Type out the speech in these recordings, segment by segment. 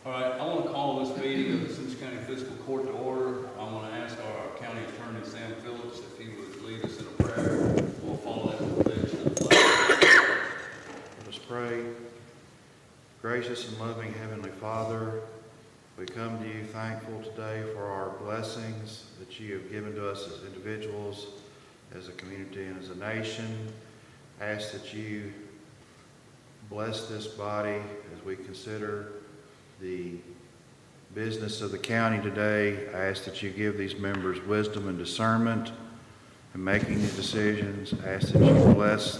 All right, I want to call this meeting of the Simpson County Fiscal Court to order. I want to ask our county attorney, Sam Phillips, if he would lead us in a prayer. We'll follow that with the pledge to the flag. Let us pray. Gracious and loving Heavenly Father, we come to you thankful today for our blessings that you have given to us as individuals, as a community, and as a nation. Ask that you bless this body as we consider the business of the county today. I ask that you give these members wisdom and discernment in making these decisions. I ask that you bless.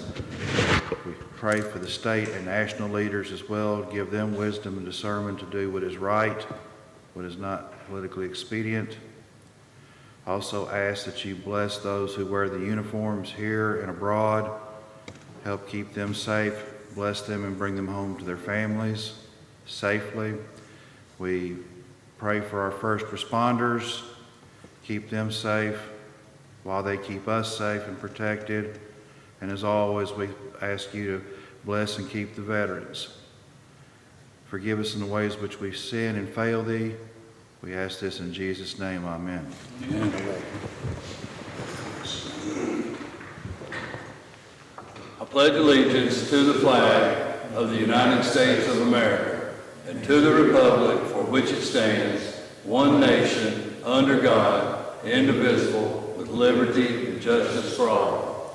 We pray for the state and national leaders as well. Give them wisdom and discernment to do what is right, what is not politically expedient. Also ask that you bless those who wear the uniforms here and abroad. Help keep them safe. Bless them and bring them home to their families safely. We pray for our first responders. Keep them safe while they keep us safe and protected. And as always, we ask you to bless and keep the veterans. Forgive us in the ways which we sin and fail thee. We ask this in Jesus' name. Amen. Amen. I pledge allegiance to the flag of the United States of America and to the republic for which it stands, one nation, under God, indivisible, with liberty and justice for all.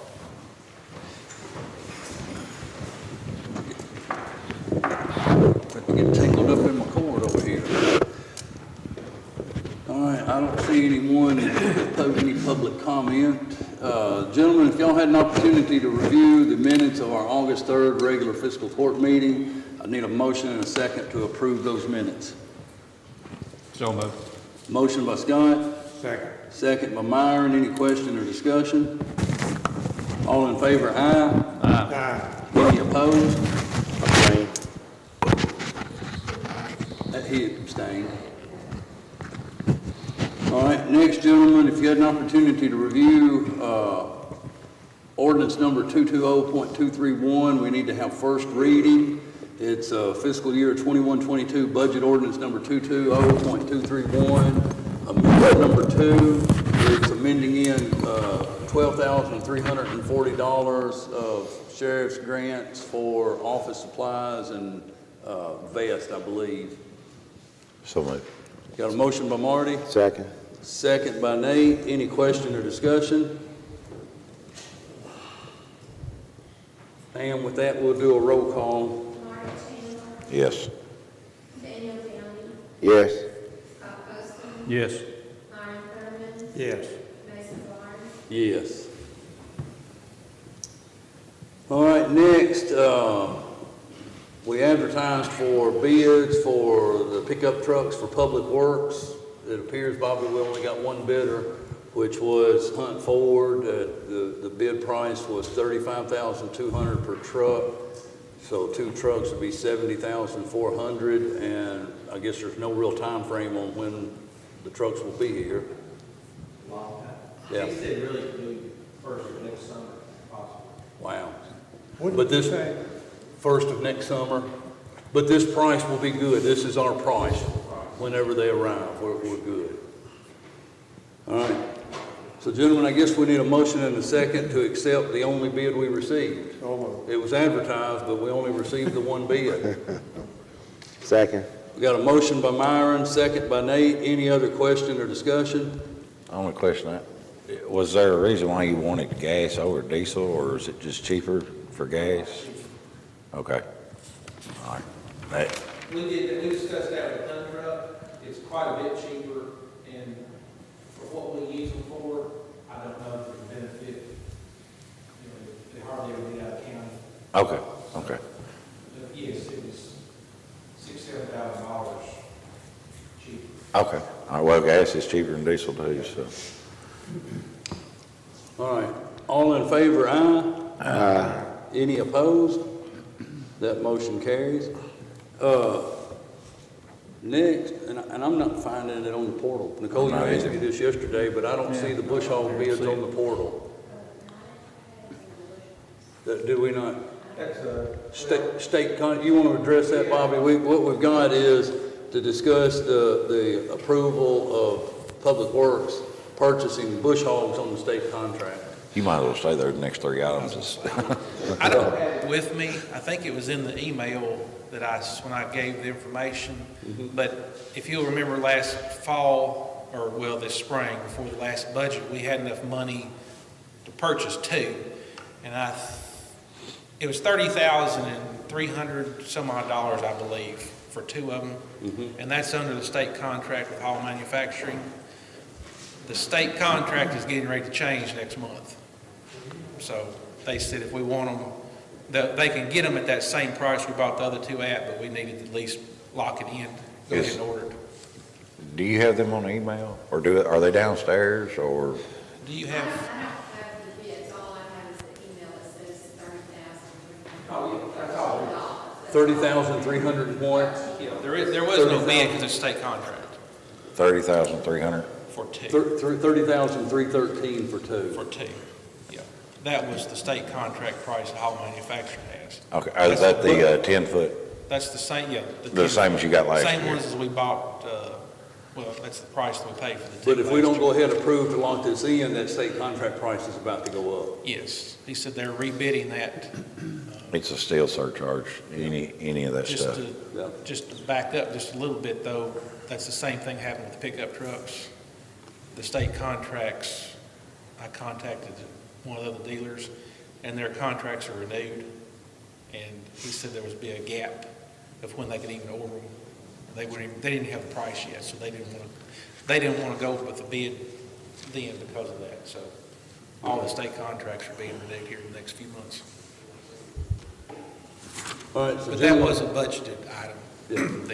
I get tangled up in my cord over here. All right, I don't see anyone pose any public comment. Gentlemen, if y'all had an opportunity to review the minutes of our August 3rd regular fiscal court meeting, I need a motion and a second to approve those minutes. So moved. Motion by Scott. Second. Second by Myron. Any question or discussion? All in favor, aye. Aye. Any opposed? Abstain. He abstained. All right, next, gentlemen, if you had an opportunity to review ordinance number 220.231, we need to have first reading. It's fiscal year 21-22 budget ordinance number 220.231. Amendment number 2, it's amending in $12,340 of sheriff's grants for office supplies and vest, I believe. So moved. Got a motion by Marty? Second. Second by Nate. Any question or discussion? And with that, we'll do a roll call. Marty Chandler. Yes. Daniel Downey. Yes. Scott Huston. Yes. Myron Thurman. Yes. Mason Barnes. Yes. All right, next, we advertised for bids for the pickup trucks for Public Works. It appears, Bobby, we only got one bidder, which was Hunt Ford. The bid price was $35,200 per truck. So 2 trucks would be $70,400, and I guess there's no real time frame on when the trucks will be here. Long time. Yeah. They said really do first of next summer, if possible. Wow. What But did you this say? first of next summer, but this price will be good. This is our price. Whenever they arrive, we're good. All right. So, gentlemen, I guess we need a motion and a second to accept the only bid we received. It was advertised, but we only received the one bid. Second. We got a motion by Myron, second by Nate. Any other question or discussion? Only question, was there a reason why you wanted gas over diesel, or is it just cheaper for gas? Okay. All right. That- We discussed that with the dump truck. It's quite a bit cheaper, and for what we use them for, I don't know if the benefit, they hardly ever get out of county. Okay, okay. But yes, it was $6,000-7,000 cheaper. Okay. All right, well, gas is cheaper than diesel too, so. All right. All in favor, aye? Aye. Any opposed? That motion carries. Next, and I'm not finding it on the portal. Nicole, you asked me this yesterday, but I don't see the bush hog bids on the portal. Do we not? That's a State, you want to address that, Bobby? What we've got is to discuss the approval of Public Works purchasing bush hogs on the state contract. You might as well stay there, the next three items is, I don't have it with me. I think it was in the email that when I gave the information. But if you'll remember last fall, or well, this spring, before the last budget, we had enough money to purchase two. And it was $30,300 some odd dollars, I believe, for two of them. And that's under the state contract with Hall Manufacturing. The state contract is getting ready to change next month. So they said if we want them, they can get them at that same price we bought the other two at, but we needed to at least lock it in, go ahead and order it. do you have them on email? Or are they downstairs, or? Do you I have, don't have the bids, all I have is the email that says 30,000. Oh, yeah, that's all. $30,300 and what? yeah, there was no bid because it's state contract 30,300? for two. $30,313 for two. For two, yeah. That was the state contract price that Hall Manufacturing has. Okay, is that the 10-foot, That's the same, yeah. the same as you got last Same year? ones as we bought, well, that's the price that we paid for the two. But if we don't last go year. ahead and approve to lock this in, that state contract price is about to go up. Yes, he said they're rebidding that, It's a steel surcharge, any of that just stuff. Yeah. just to back up just a little bit though, that's the same thing happened with the pickup trucks. The state contracts, I contacted one of the other dealers, and their contracts are renewed. And he said there would be a gap of when they could even order them. They didn't have the price yet, so they didn't want to go with the bid then because of that. So all the state contracts are being renewed here in the next few months. All right, so But that gentlemen, was a budgeted item.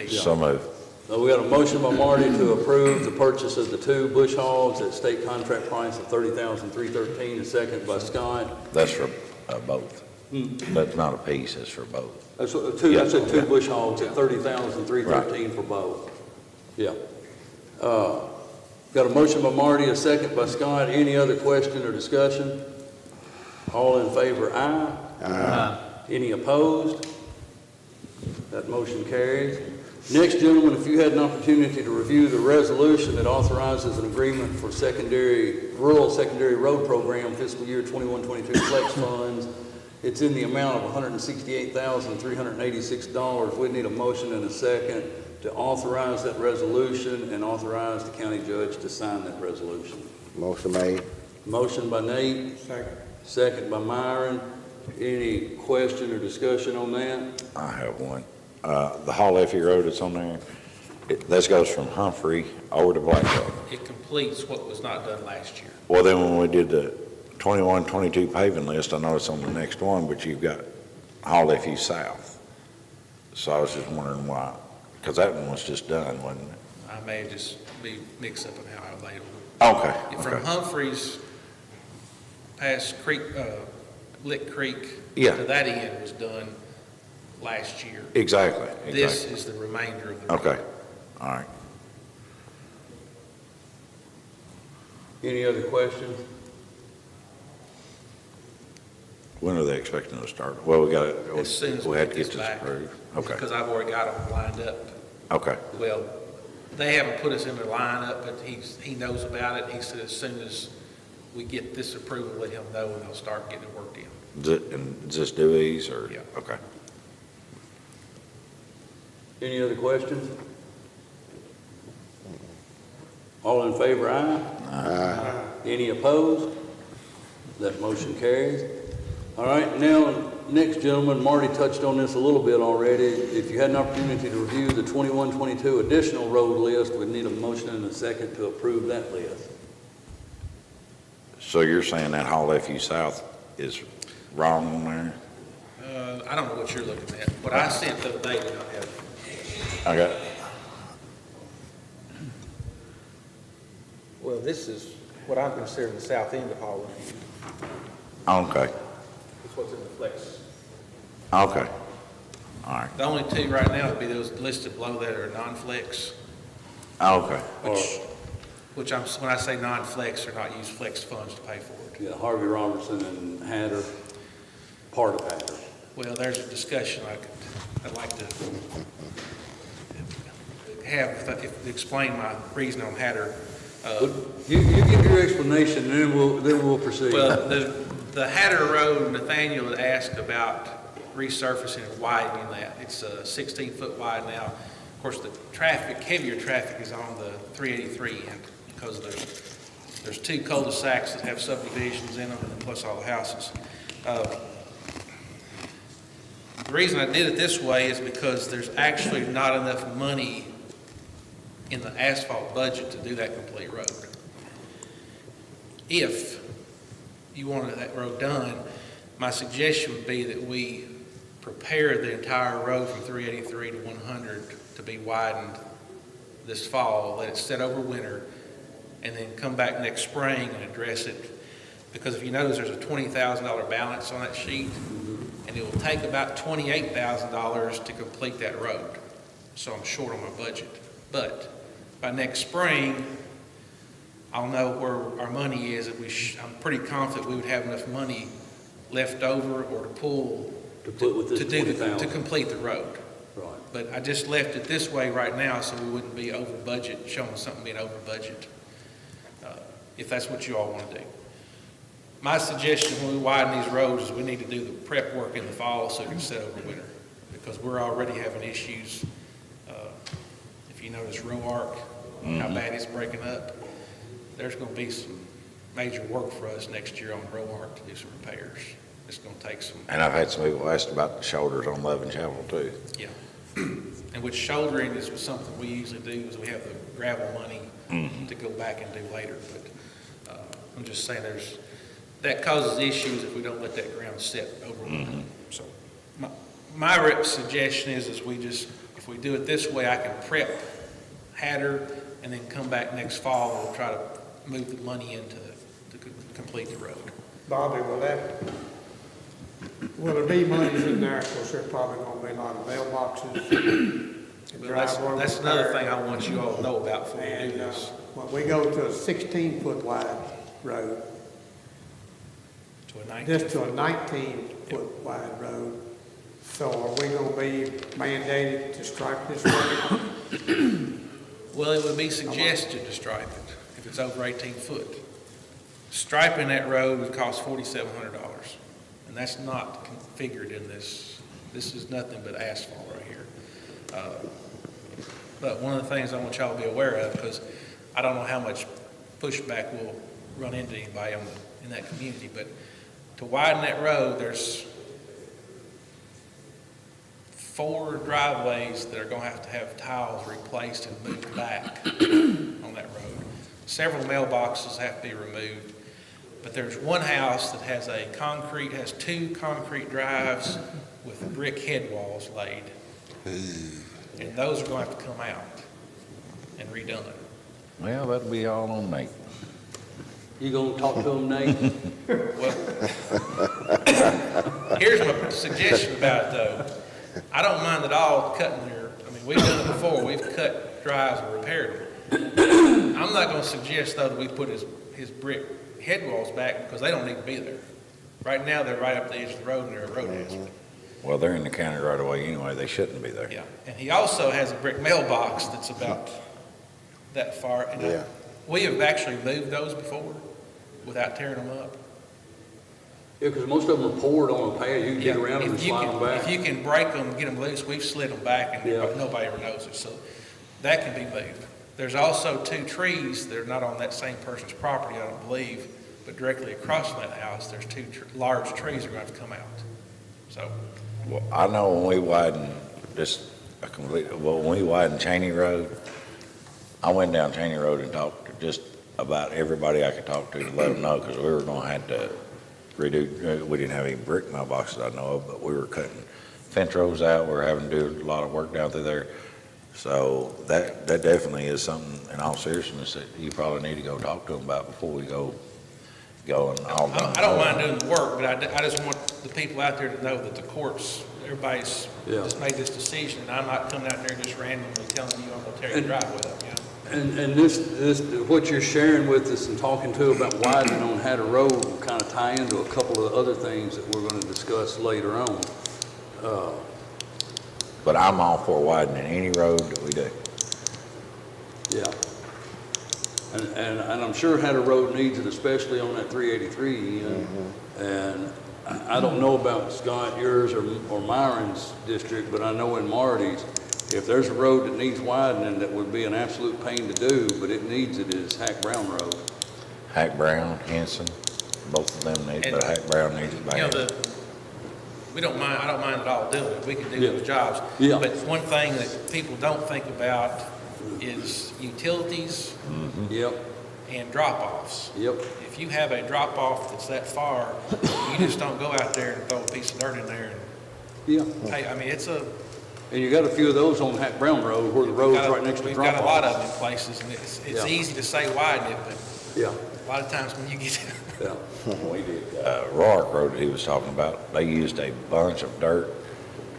Yeah. So moved. we got a motion by Marty to approve the purchase of the two bush hogs at state contract price of $30,313, a second by Scott. That's for both. That's not a piece, it's for both. That's two Yeah. bush hogs at $30,313 for both. Yeah. Got a motion by Marty, a second by Scott. Any other question or discussion? All in favor, aye. Aye. Any opposed? That motion carries. Next, gentlemen, if you had an opportunity to review the resolution that authorizes an agreement for rural secondary road program fiscal year 21-22 flex funds, it's in the amount of $168,386. We need a motion and a second to authorize that resolution and authorize the county judge to sign that resolution. Motion made. Motion by Nate. Second by Myron. Any question or discussion on that? I have one. The Hall Effie Road that's on there, this goes from Humphrey over to Blacktop. It completes what was not done last year. Well, then when we did the 21-22 paving list, I know it's on the next one, but you've got Hall Effie South. So I was just wondering why, because that one was just done, wasn't it? I may just be mixed up in how I labeled it. Okay, From okay. Humphreys past Lick Creek Yeah. to that end was done last year. Exactly, This exactly. is the remainder of the road. Okay, all right. Any other questions? When are they expecting to start? Well, we got it. As soon as We we had get to get this this back. approved. Okay, Because I've already got them lined up. okay, Well, they haven't put us in their lineup, but he knows about it. He said as soon as we get this approval, let him know and they'll start getting it worked in. And is this Dewey's or? Yeah. Okay. Any other questions? All in favor, aye? Aye. Any opposed? That motion carries. All right, now, next, gentleman, Marty touched on this a little bit already. If you had an opportunity to review the 21-22 additional road list, we'd need a motion and a second to approve that list. So you're saying that Hall Effie South is wrong on there? I don't know what you're looking at. What I sent the other day did not have. I got, Well, this is what I'm considering the south end of Holland. okay, It's what's in the flex. okay, all right, The only two right now would be those listed below that are non-flex, okay. which when I say non-flex, they're not use flex funds to pay for it. Yeah, Harvey Robertson and Hatter, part of Hatter. Well, there's a discussion I'd like to explain my reason on Hatter. You give your explanation, and then we'll proceed. Well, the Hatter Road, Nathaniel had asked about resurfacing and widening that. It's 16-foot wide now. Of course, the traffic, heavier traffic is on the 383 end because there's two cul-de-sacs that have subdivisions in them, and plus all the houses. The reason I did it this way is because there's actually not enough money in the asphalt budget to do that complete road. If you wanted that road done, my suggestion would be that we prepare the entire road from 383 to 100 to be widened this fall, let it sit over winter, and then come back next spring and address it. Because if you notice, there's a $20,000 balance on that sheet, and it will take about $28,000 to complete that road. So I'm short on my budget. But by next spring, I'll know where our money is. I'm pretty confident we would have enough money left over or to pull to put with this to 20,000. complete the road. Right. But I just left it this way right now so we wouldn't be over budget, showing something being over budget, if that's what you all want to do. My suggestion when we widen these roads is we need to do the prep work in the fall so it can sit over winter, because we're already having issues. If you notice row arc, how bad it's breaking up, there's going to be some major work for us next year on row arc to do some repairs. It's going to take some. And I've had some people ask about the shoulders on Love and Chapel too. Yeah. And with shouldering is something we usually do, is we have the gravel money to go back and do later. But I'm just saying that causes issues if we don't let that ground sit over winter. So my suggestion is if we do it this way, I can prep Hatter and then come back next fall and we'll try to move the money into to complete the road. Bobby, will there be monies in there? Of course, there's probably gonna be a lot of mailboxes. and Well, that's another thing I want you all to know about before we do And this. when we go to a 16-foot wide road, To a 19 just to a 19-foot wide road, so are we gonna be mandated to stripe this road? Well, it would be suggested to stripe it if it's over 18 foot. Striping that road would cost $4,700, and that's not configured in this. This is nothing but asphalt right here. But one of the things I want y'all to be aware of, because I don't know how much pushback we'll run into anybody in that community, but to widen that road, there's 4 driveways that are going to have tiles replaced and moved back on that road. Several mailboxes have to be removed, but there's one house that has 2 concrete drives with brick head walls laid. And those are going to have to come out and redone. Well, that'll be all on Nate. You gonna talk to them, Nate? Well, here's my suggestion about it though. I don't mind at all cutting their, we've done it before. We've cut drives and repaired them. I'm not gonna suggest though that we put his brick head walls back because they don't need to be there. Right now, they're right up the edge of the road and they're a road hazard. Well, they're in the county right away anyway. They shouldn't be there. Yeah, and he also has a brick mailbox that's about that far. And Yeah. we have actually moved those before without tearing them up. Yeah, because most of them are poured on a pad. You can get Yeah, around them and if you slide can- them back. If you can break them, get them loose, we've slid them back and Yeah. nobody ever knows it, so that can be moved. There's also 2 trees that are not on that same person's property, I don't believe, but directly across from that house, there's 2 large trees that are going to have to come out. So, Well, I know when we widen when we widen Cheney Road, I went down Cheney Road and talked to just about everybody I could talk to let them know, because we were going to have to redo, we didn't have any brick mailboxes I know of, but we were cutting fence rows out. We were having to do a lot of work down through there. So that definitely is something, in all seriousness, that you probably need to go talk to them about before we go and all. I don't mind doing the work, but I just want the people out there to know that the courts, everybody's just made this decision, and I'm not coming out there just randomly telling you I'm going to tear your driveway up, you know? And this, what you're sharing with us and talking to about widening on Hatter Road will kind of tie into a couple of other things that we're going to discuss later on. But I'm all for widening any road that we do. Yeah. And I'm sure Hatter Road needs it, especially on that 383 end. And I don't know about Scott, yours or Myron's district, but I know in Marty's, if there's a road that needs widening that would be an absolute pain to do, but it needs it, is Hack Brown Road. Hack Brown, Henson, both of them need, but Hack Brown needs it You know, bad. we don't mind, I don't mind at all doing it, we can do Yeah. those jobs. Yeah. But one thing that people don't think about is utilities Yep, and drop-offs. yep. If you have a drop-off that's that far, you just don't go out there and throw a piece of dirt in there Yeah. and, hey, I mean, it's a. And you got a few of those on Hack Brown Road where the road's right next to We've drop-off. got a lot of them in places, and it's Yeah. easy to say widen it, but Yeah, a lot of times when you get, yeah. We did, Roark Road that he was talking about, they used a bunch of dirt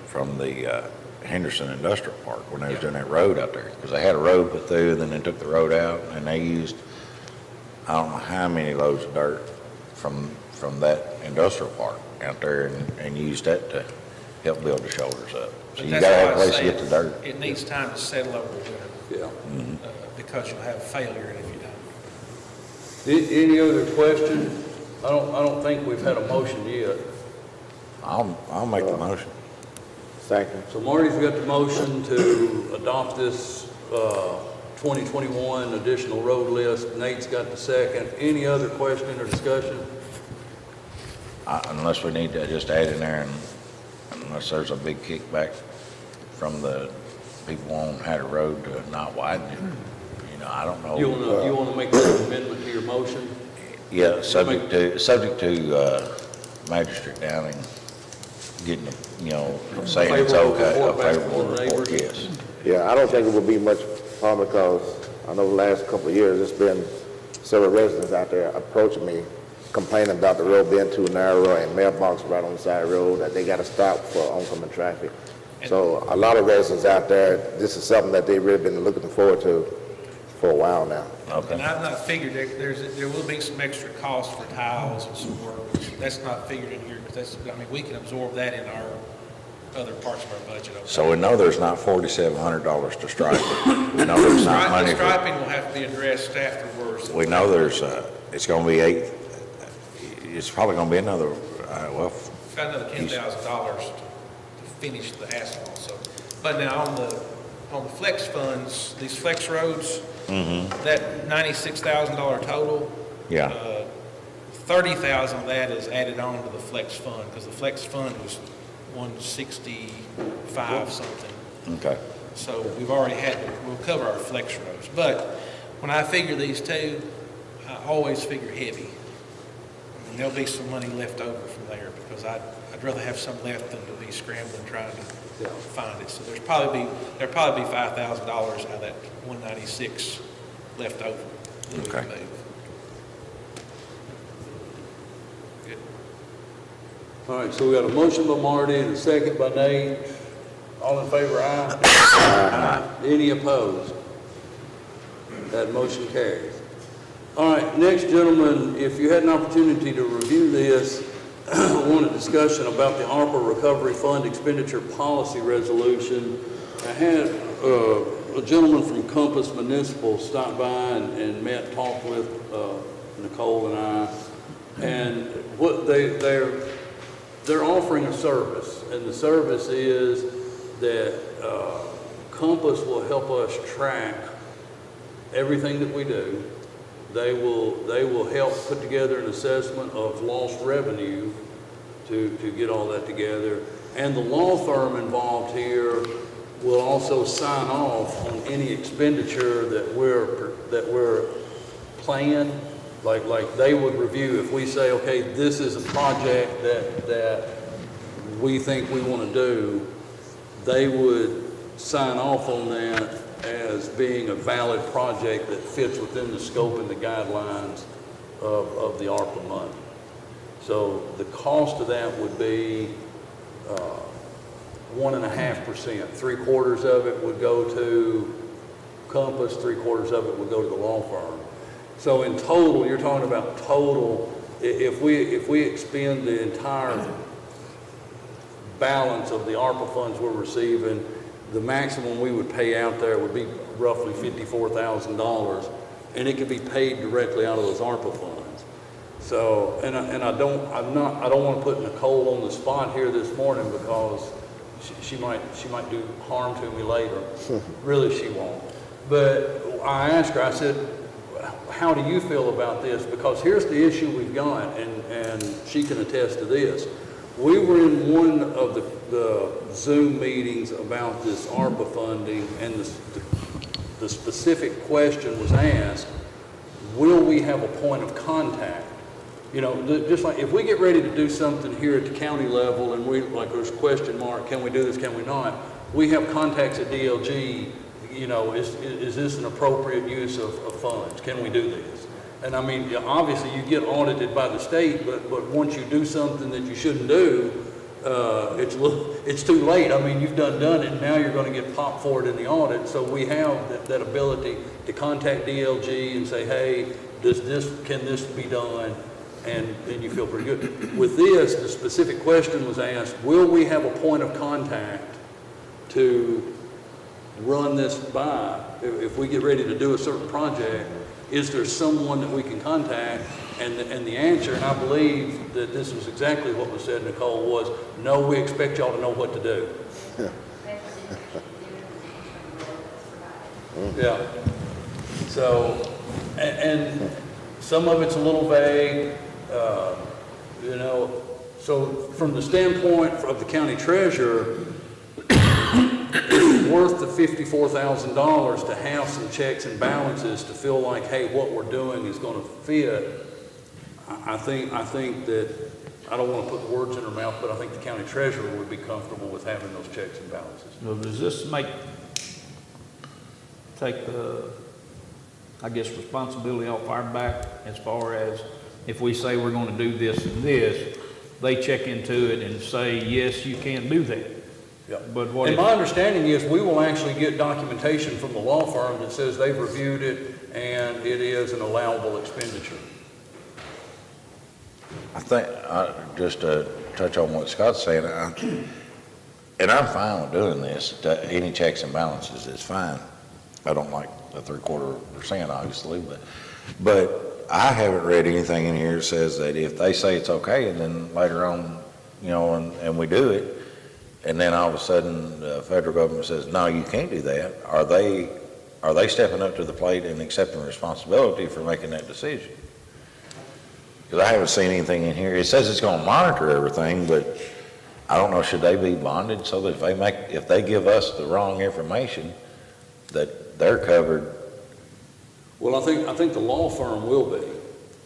from the, Henderson Industrial Park when they was doing that road out there. Because they had a road put through, and then they took the road out, and they used, I don't know how many loads of dirt from that industrial park out there and used that to help build the shoulders up. So but you that's gotta have why a I place to say get the dirt. it needs time to settle over the winter, Yeah. because you'll have failure if you don't. Any other question? I don't think we've had a motion yet. I'll make the motion. Second. So Marty's got the motion to adopt this 2021 additional road list. Nate's got the second. Any other question or discussion? Unless we need to just add in there, and unless there's a big kickback from the people on Hatter Road to not widen it. You know, I don't know. You wanna make that amendment to your motion? Yeah, subject to Magistrate Downing getting, saying it's Favorable okay, a report back from favorable the report, neighbors. yes. Yeah, I don't think it would be much problem because I know the last couple of years, it's been several residents out there approaching me complaining about the road being too narrow and mailbox right on the side of the road that they got to stop for oncoming traffic. So a lot of residents out there, this is something that they've really been looking forward to for a while now. And Okay, I've not figured, there will be some extra cost for tiles and some work. That's not figured in here, because we can absorb that in our other parts of our budget. Okay? so we know there's not $4,700 to stripe it. We know there's not money The for, striping will have to be addressed afterwards. we know there's, it's gonna be it's probably gonna be another, well, We've got another $10,000 to finish the asphalt, so. But now on the flex funds, these flex roads, that $96,000 total. yeah, 30,000 of that is added on to the flex fund, because the flex fund was 165 something. okay. So we'll cover our flex roads. But when I figure these two, I always figure heavy. I mean, there'll be some money left over from there, because I'd rather have some left than to be scrambling trying to find it. So there'll probably be $5,000 out of that 196 left over that we can Okay. move. Good. All right, so we got a motion by Marty and a second by Nate. All in favor, aye? Aye. Any opposed? That motion carries. All right, next, gentlemen, if you had an opportunity to review this, I want a discussion about the ARPA Recovery Fund Expenditure Policy Resolution. I had a gentleman from Compass Municipal stop by and met, talked with Nicole and I, and what they're offering a service, and the service is that Compass will help us track everything that we do. They will help put together an assessment of lost revenue to get all that together. And the law firm involved here will also sign off on any expenditure that we're planning. Like they would review if we say, okay, this is a project that we think we want to do, they would sign off on that as being a valid project that fits within the scope and the guidelines of the ARPA money. So the cost of that would be 1.5%. 3/4 of it would go to Compass, 3/4 of it would go to the law firm. So in total, you're talking about total, if we expend the entire balance of the ARPA funds we're receiving, the maximum we would pay out there would be roughly $54,000, and it could be paid directly out of those ARPA funds. So, and I don't want to put Nicole on the spot here this morning because she might do harm to me later. Really, she won't. But I asked her, I said, how do you feel about this? Because here's the issue we've got, and she can attest to this. We were in one of the Zoom meetings about this ARPA funding, and the specific question was asked, will we have a point of contact? You know, just like if we get ready to do something here at the county level and there's a question mark, can we do this, can we not? We have contacts at DLG, you know, is this an appropriate use of funds? Can we do this? And I mean, obviously you get audited by the state, but once you do something that you shouldn't do, it's too late. I mean, you've done it, and now you're going to get popped for it in the audit. So we have that ability to contact DLG and say, hey, can this be done? And you feel pretty good. With this, the specific question was asked, will we have a point of contact to run this by? If we get ready to do a certain project, is there someone that we can contact? And the answer, and I believe that this was exactly what was said, Nicole, was, no, we expect y'all to know what to do. Yeah. So, and some of it's a little vague, you know. So from the standpoint of the county treasurer, it's worth the $54,000 to have some checks and balances to feel like, hey, what we're doing is going to fit. I think that, I don't want to put words in her mouth, but I think the county treasurer would be comfortable with having those checks and balances. Well, does this take the, I guess, responsibility off our back as far as if we say we're going to do this and this, they check into it and say, yes, you can do that? Yeah. But what and if, my understanding is we will actually get documentation from the law firm that says they've reviewed it and it is an allowable expenditure. I think, just to touch on what Scott's saying, and I'm fine with doing this, any checks and balances is fine. I don't like the 0.75%, obviously, but I haven't read anything in here that says that if they say it's okay, and then later on, you know, and we do it, and then all of a sudden the federal government says, no, you can't do that, are they stepping up to the plate and accepting responsibility for making that decision? Because I haven't seen anything in here. It says it's going to monitor everything, but I don't know, should they be bonded so that if they give us the wrong information, that they're covered? Well, I think the law firm will be.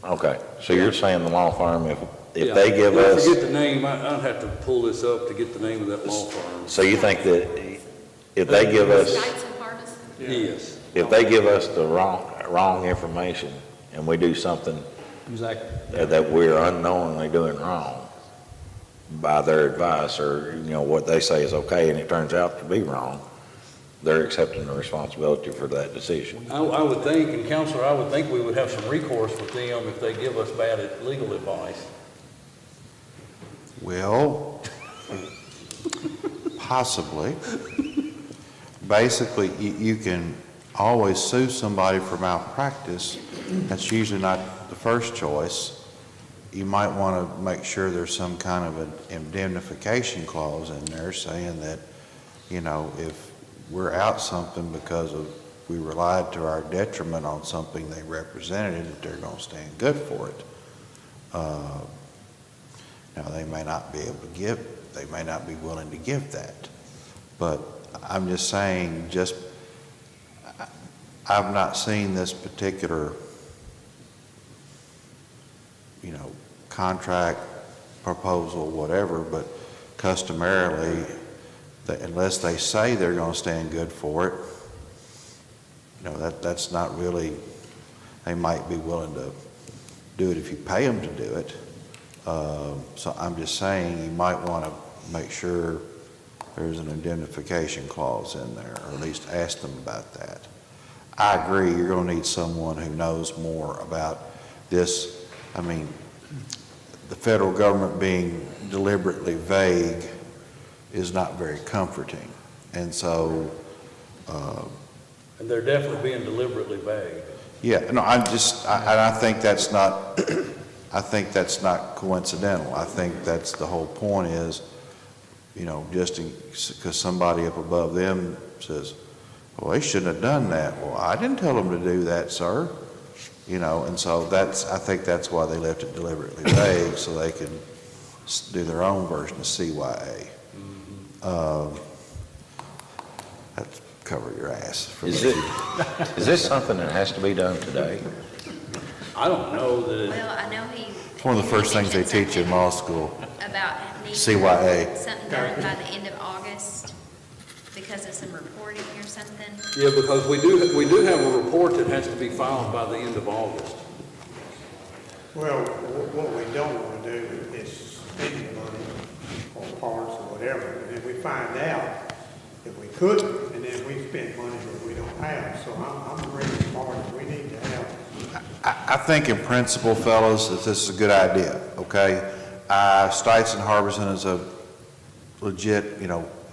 Okay, so you're saying the law firm, if Yeah. they give I us, forget the name. I'd have to pull this up to get the name of that law firm. so you think that if they give us, Knights and Harness? Yes. if they give us the wrong information and we do something exactly, that we're unknowingly doing wrong by their advice, or, you know, what they say is okay and it turns out to be wrong, they're accepting the responsibility for that decision. I would think, and Counselor, I would think we would have some recourse with them if they give us bad legal advice. Well, possibly. Basically, you can always sue somebody for malpractice. That's usually not the first choice. You might want to make sure there's some kind of an indemnification clause in there saying that, you know, if we're out something because we relied to our detriment on something they represented, that they're going to stand good for it. Now, they may not be able to they may not be willing to give that. But I'm just saying, I've not seen this particular, you know, contract, proposal, whatever, but customarily, unless they say they're going to stand good for it, you know, that's not really, they might be willing to do it if you pay them to do it. So I'm just saying you might want to make sure there's an indemnification clause in there, or at least ask them about that. I agree, you're going to need someone who knows more about this. I mean, the federal government being deliberately vague is not very comforting. And so, And they're definitely being deliberately vague. yeah, no, I think that's not, I think that's not coincidental. I think that's the whole point is, just because somebody up above them says, well, they shouldn't have done that. Well, I didn't tell them to do that, sir. And so I think that's why they left it deliberately vague, so they could do their own version of CYA. That's cover your ass. For Is me. is this something that has to be done today? I don't know that it, Well, I know he. It's one of the first things they teach in law school. About needing CYA. something done by the end of August because of some reporting or something. yeah, because we do have a report that has to be filed by the end of August. Well, what we don't want to do is spend the money on parts or whatever, and if we find out that we couldn't, and then we spend money that we don't have, so I'm bringing forward, we need to have. I think in principle, fellas, that this is a good idea, okay? Stites and Harbison is a legit,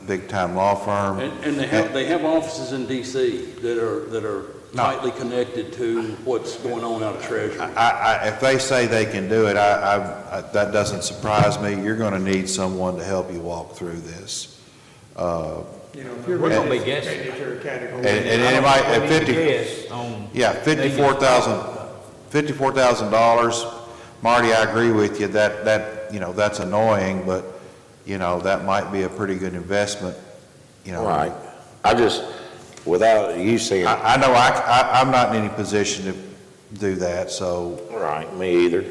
big-time law firm. And they have offices in DC that are tightly connected to what's going on out of Treasury. If they say they can do it, that doesn't surprise me. You're gonna need someone to help you walk through this. If you're We're gonna really be guessing. expenditure category. And anybody, at 50, Yes, on. yeah, $54,000, Marty, I agree with you, that's annoying, but, that might be a pretty good investment, Right. I just, without you saying, I know I'm not in any position to do that, so. right, me either.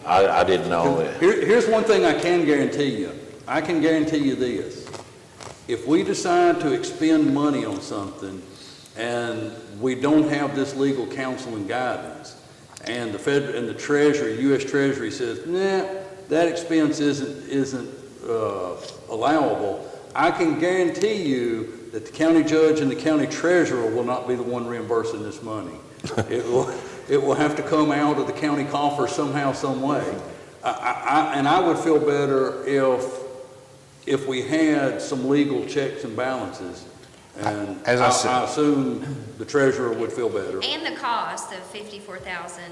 I didn't know it. Here's one thing I can guarantee you. I can guarantee you this. If we decide to expend money on something and we don't have this legal counsel and guidance, and the Treasury, U.S. Treasury says, nah, that expense isn't allowable, I can guarantee you that the county judge and the county treasurer will not be the one reimbursing this money. It will have to come out of the county coffers somehow, some way. And I would feel better if we had some legal checks and balances. And As I said- I assume the treasurer would feel better. And the cost of 54,000,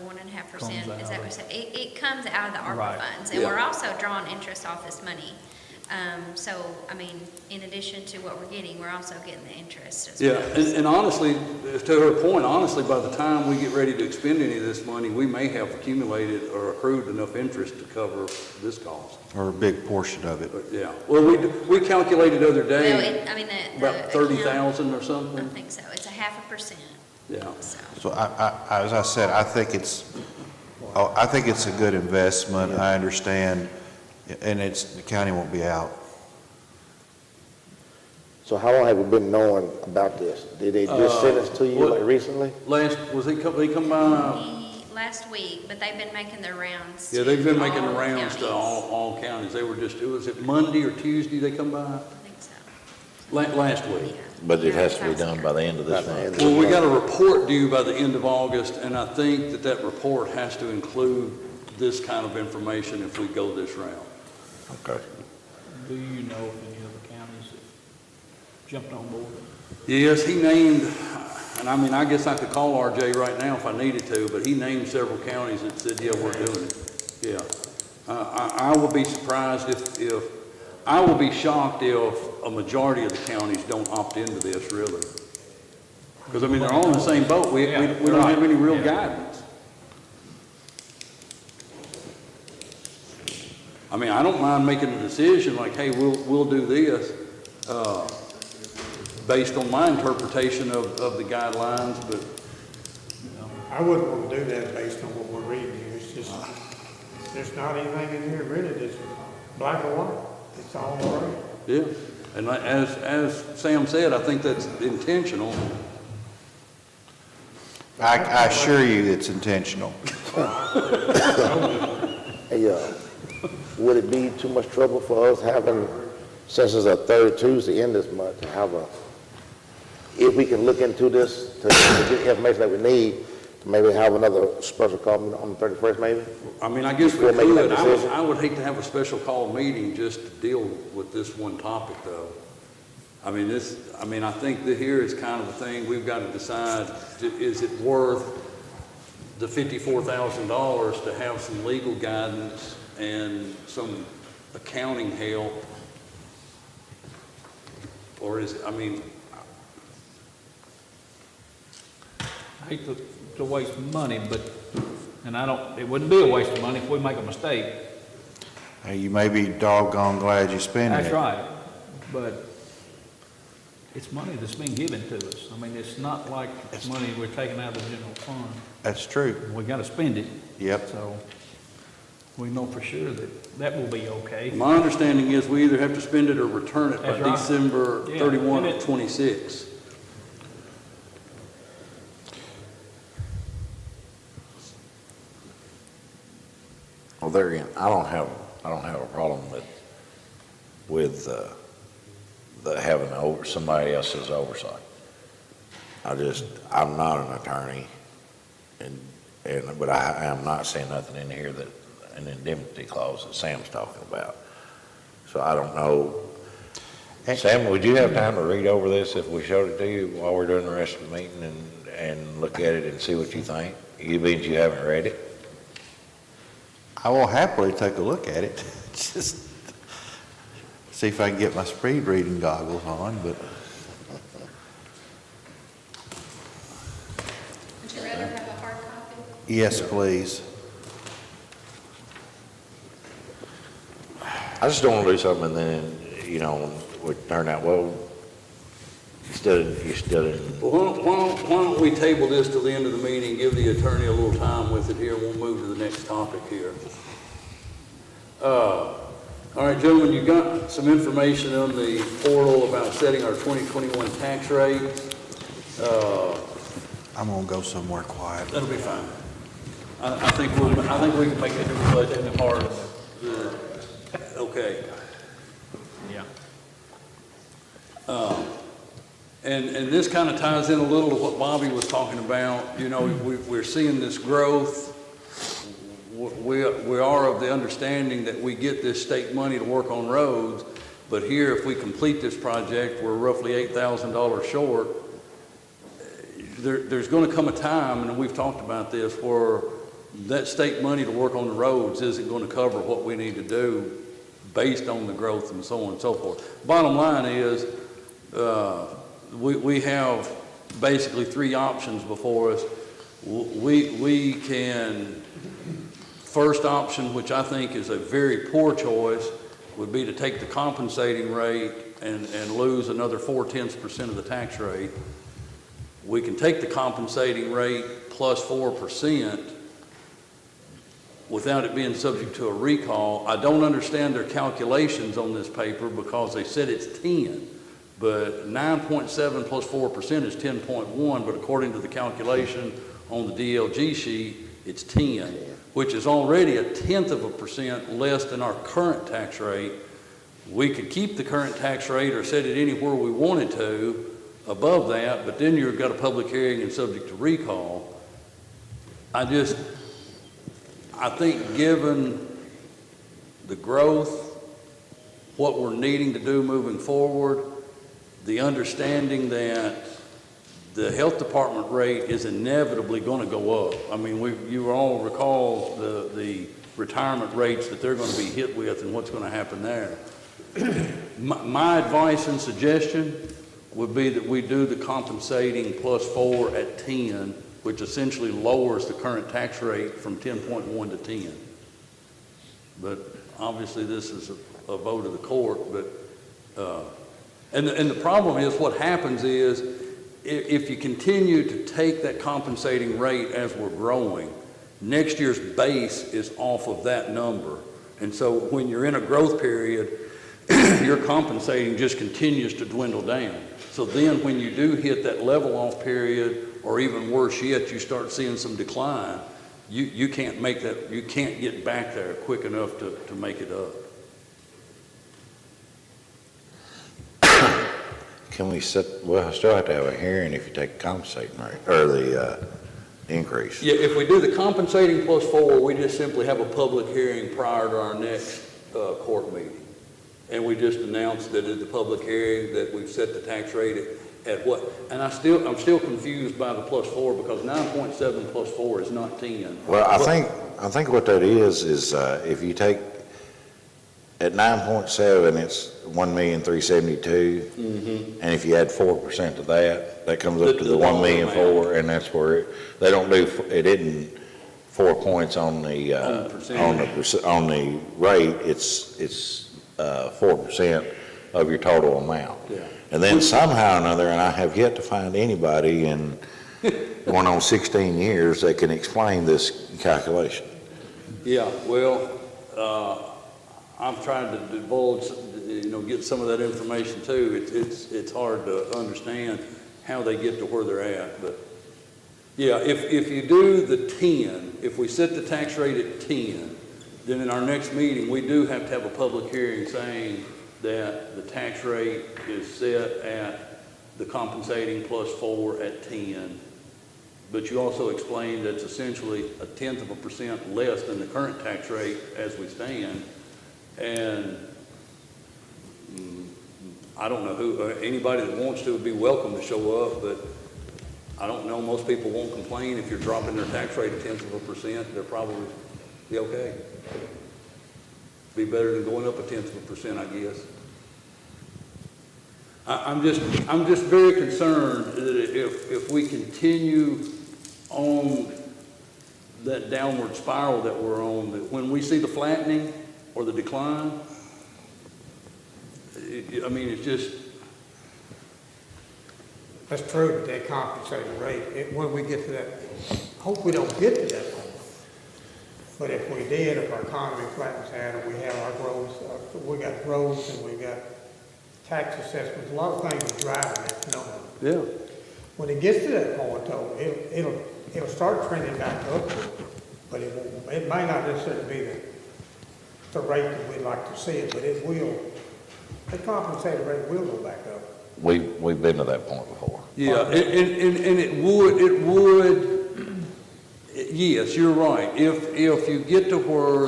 1.5%, is that what you said? It comes out of the ARPA Right. funds, and Yeah. we're also drawing interest off this money. So, I mean, in addition to what we're getting, we're also getting the interest as Yeah, well. and honestly, to her point, honestly, by the time we get ready to expend any of this money, we may have accumulated or accrued enough interest to cover this cost. Or a big portion of it. But yeah, well, we calculated the other Well, day, I mean, the about account- 30,000 or I something. think so. It's a 0.5%, Yeah. so. So as I said, I think it's a good investment. I understand, and the county won't be out. So how long have we been knowing about this? Did they just send this to you well- like recently? He come by? Last week, but they've been making their rounds. Yeah, they've been making the all rounds to counties. all counties. They were was it Monday or Tuesday they come by? I think so. Last week. Yeah. But it has to be done by the end of this month. Well, we got a report due by the end of August, and I think that report has to include this kind of information if we go this route. Okay. Do you know if any other counties have jumped on board? Yes, he named, and I mean, I guess I could call RJ right now if I needed to, but he named several counties that said, yeah, we're doing it. Yeah. I will be surprised I will be shocked if a majority of the counties don't opt into this, really. Because, I mean, they're all in the same boat. We don't have any real guidance. I mean, I don't mind making a decision like, hey, we'll do this, based on my interpretation of the guidelines, but I wouldn't want to do that based on what we're reading here. It's just, there's not anything in here really that's black or white. It's all gray. yeah. And as Sam said, I think that's intentional. I assure you it's intentional. Hey, would it be too much trouble for us having, since it's a third Tuesday in this month, to have if we can look into this, to get the information that we need, maybe have another special call meeting on the 31st maybe? I mean, I guess we Before making that could. decision? I would hate to have a special call meeting just to deal with this one topic, though. I mean, I think that here is kind of the thing, we've got to decide, is it worth the $54,000 to have some legal guidance and some accounting help? Or is it, I mean, I hate to waste money, but, and it wouldn't be a waste of money if we make a mistake. Hey, you may be doggone glad you're spending it. That's right, but it's money that's been given to us. I mean, it's not like it's money we're taking out of the general fund. That's true. We gotta spend it. Yep. So we know for sure that will be okay. my understanding is we either have to spend it or return it by That's right. December Yeah, 31 and of 26. Well, there again, I don't have a problem with the having somebody else's oversight. I'm not an attorney, but I am not seeing nothing in here that an indemnity clause that Sam's talking about. So I don't know. Sam, would you have time to read over this if we showed it to you while we're doing the rest of the meeting and look at it and see what you think? You means you haven't read it? I will happily take a look at it. Just see if I can get my speed reading goggles on, but Would you rather have a hard copy? yes, please. I just don't want to do something and then, would turn out, well, you still didn't. Well, why don't we table this till the end of the meeting, give the attorney a little time with it here, and we'll move to the next topic here. All right, gentlemen, you got some information on the portal about setting our 2021 tax rates. I'm gonna go somewhere quiet. That'll be fine. I think we can make it a budget part of the, okay. Yeah. And this kind of ties in a little to what Bobby was talking about. We're seeing this growth. We are of the understanding that we get this state money to work on roads, but here, if we complete this project, we're roughly $8,000 short. There's going to come a time, and we've talked about this, where that state money to work on the roads isn't going to cover what we need to do based on the growth and so on and so forth. Bottom line is, we have basically three options before us. We can, first option, which I think is a very poor choice, would be to take the compensating rate and lose another 0.4% of the tax rate. We can take the compensating rate plus 4% without it being subject to a recall. I don't understand their calculations on this paper because they said it's 10, but 9.7 plus 4% is 10.1, but according to the calculation on the DLG sheet, it's 10, which is already 0.1% less than our current tax rate. We could keep the current tax rate or set it anywhere we wanted to above that, but then you've got a public hearing and subject to recall. I think given the growth, what we're needing to do moving forward, the understanding that the health department rate is inevitably going to go up. I mean, you all recall the retirement rates that they're going to be hit with and what's going to happen there. My advice and suggestion would be that we do the compensating plus 4 at 10, which essentially lowers the current tax rate from 10.1 to 10. But obviously this is a vote of the court, but, and the problem is what happens is if you continue to take that compensating rate as we're growing, next year's base is off of that number. And so when you're in a growth period, your compensating just continues to dwindle down. So then when you do hit that level off period, or even worse yet, you start seeing some decline, you can't make that, you can't get back there quick enough to make it up. Can we we'll still have to have a hearing if you take the compensating rate, or the increase. Yeah, if we do the compensating plus 4, we just simply have a public hearing prior to our next court meeting. And we just announced that at the public hearing that we've set the tax rate at what? And I'm still confused by the +4 because 9.7 plus 4 is not 10. Well, I think what that is if you take, at 9.7, it's 1,372,000. And if you add 4% to that, that comes up to the 1,000,004, and that's where they don't do, it isn't 4 points on the, on the rate, it's 4% of your total amount. Yeah. And then somehow or another, and I have yet to find anybody in going on 16 years that can explain this calculation. Yeah, well, I'm trying to divulge, get some of that information too. It's hard to understand how they get to where they're at, but yeah, if you do the 10, if we set the tax rate at 10, then in our next meeting, we do have to have a public hearing saying that the tax rate is set at the compensating +4 at 10. But you also explained that's essentially 0.1% less than the current tax rate as we stand. And I don't know who, anybody that wants to would be welcome to show up, but I don't know, most people won't complain if you're dropping their tax rate 0.1%, they'll probably be okay. Be better than going up 0.1%, I guess. I'm just very concerned that if we continue on that downward spiral that we're on, that when we see the flattening or the decline, it's just. That's true, that they compensate the rate. When we get to that, hope we don't get to that point. But if we did, if our economy flattens out and we have our growth, we got growth and we got tax assessments, a lot of things are driving that number. Yeah. When it gets to that point, though, it'll start trending back upward, but it may not necessarily be the rate that we'd like to see it, but it will. The compensated rate will go back up. We've been to that point before. Yeah, and it would, yes, you're right. If you get to where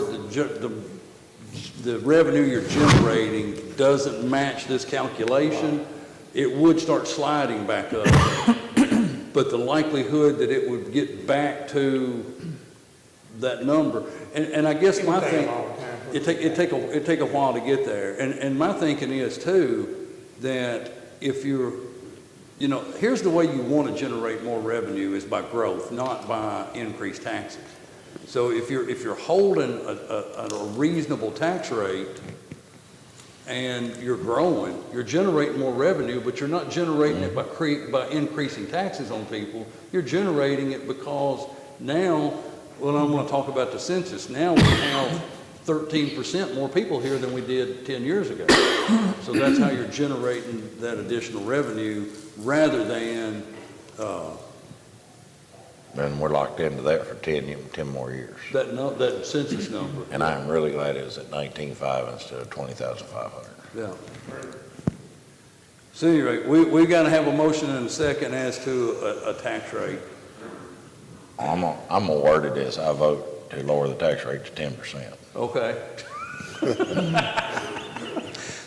the revenue you're generating doesn't match this calculation, it would start sliding back up. But the likelihood that it would get back to that number, and I guess my thing, it take a while to get there. And my thinking is too, that if you're, here's the way you want to generate more revenue is by growth, not by increased taxes. So if you're holding a reasonable tax rate and you're growing, you're generating more revenue, but you're not generating it by increasing taxes on people. You're generating it because now, well, I'm going to talk about the census. Now we have 13% more people here than we did 10 years ago. So that's how you're generating that additional revenue rather than... And we're locked into that for 10 more years. That census number. And I'm really glad it was at 19,500 instead of 20,500. Yeah. So anyway, we've got to have a motion and a second as to a tax rate. I'm gonna word it as I vote to lower the tax rate to 10%. Okay.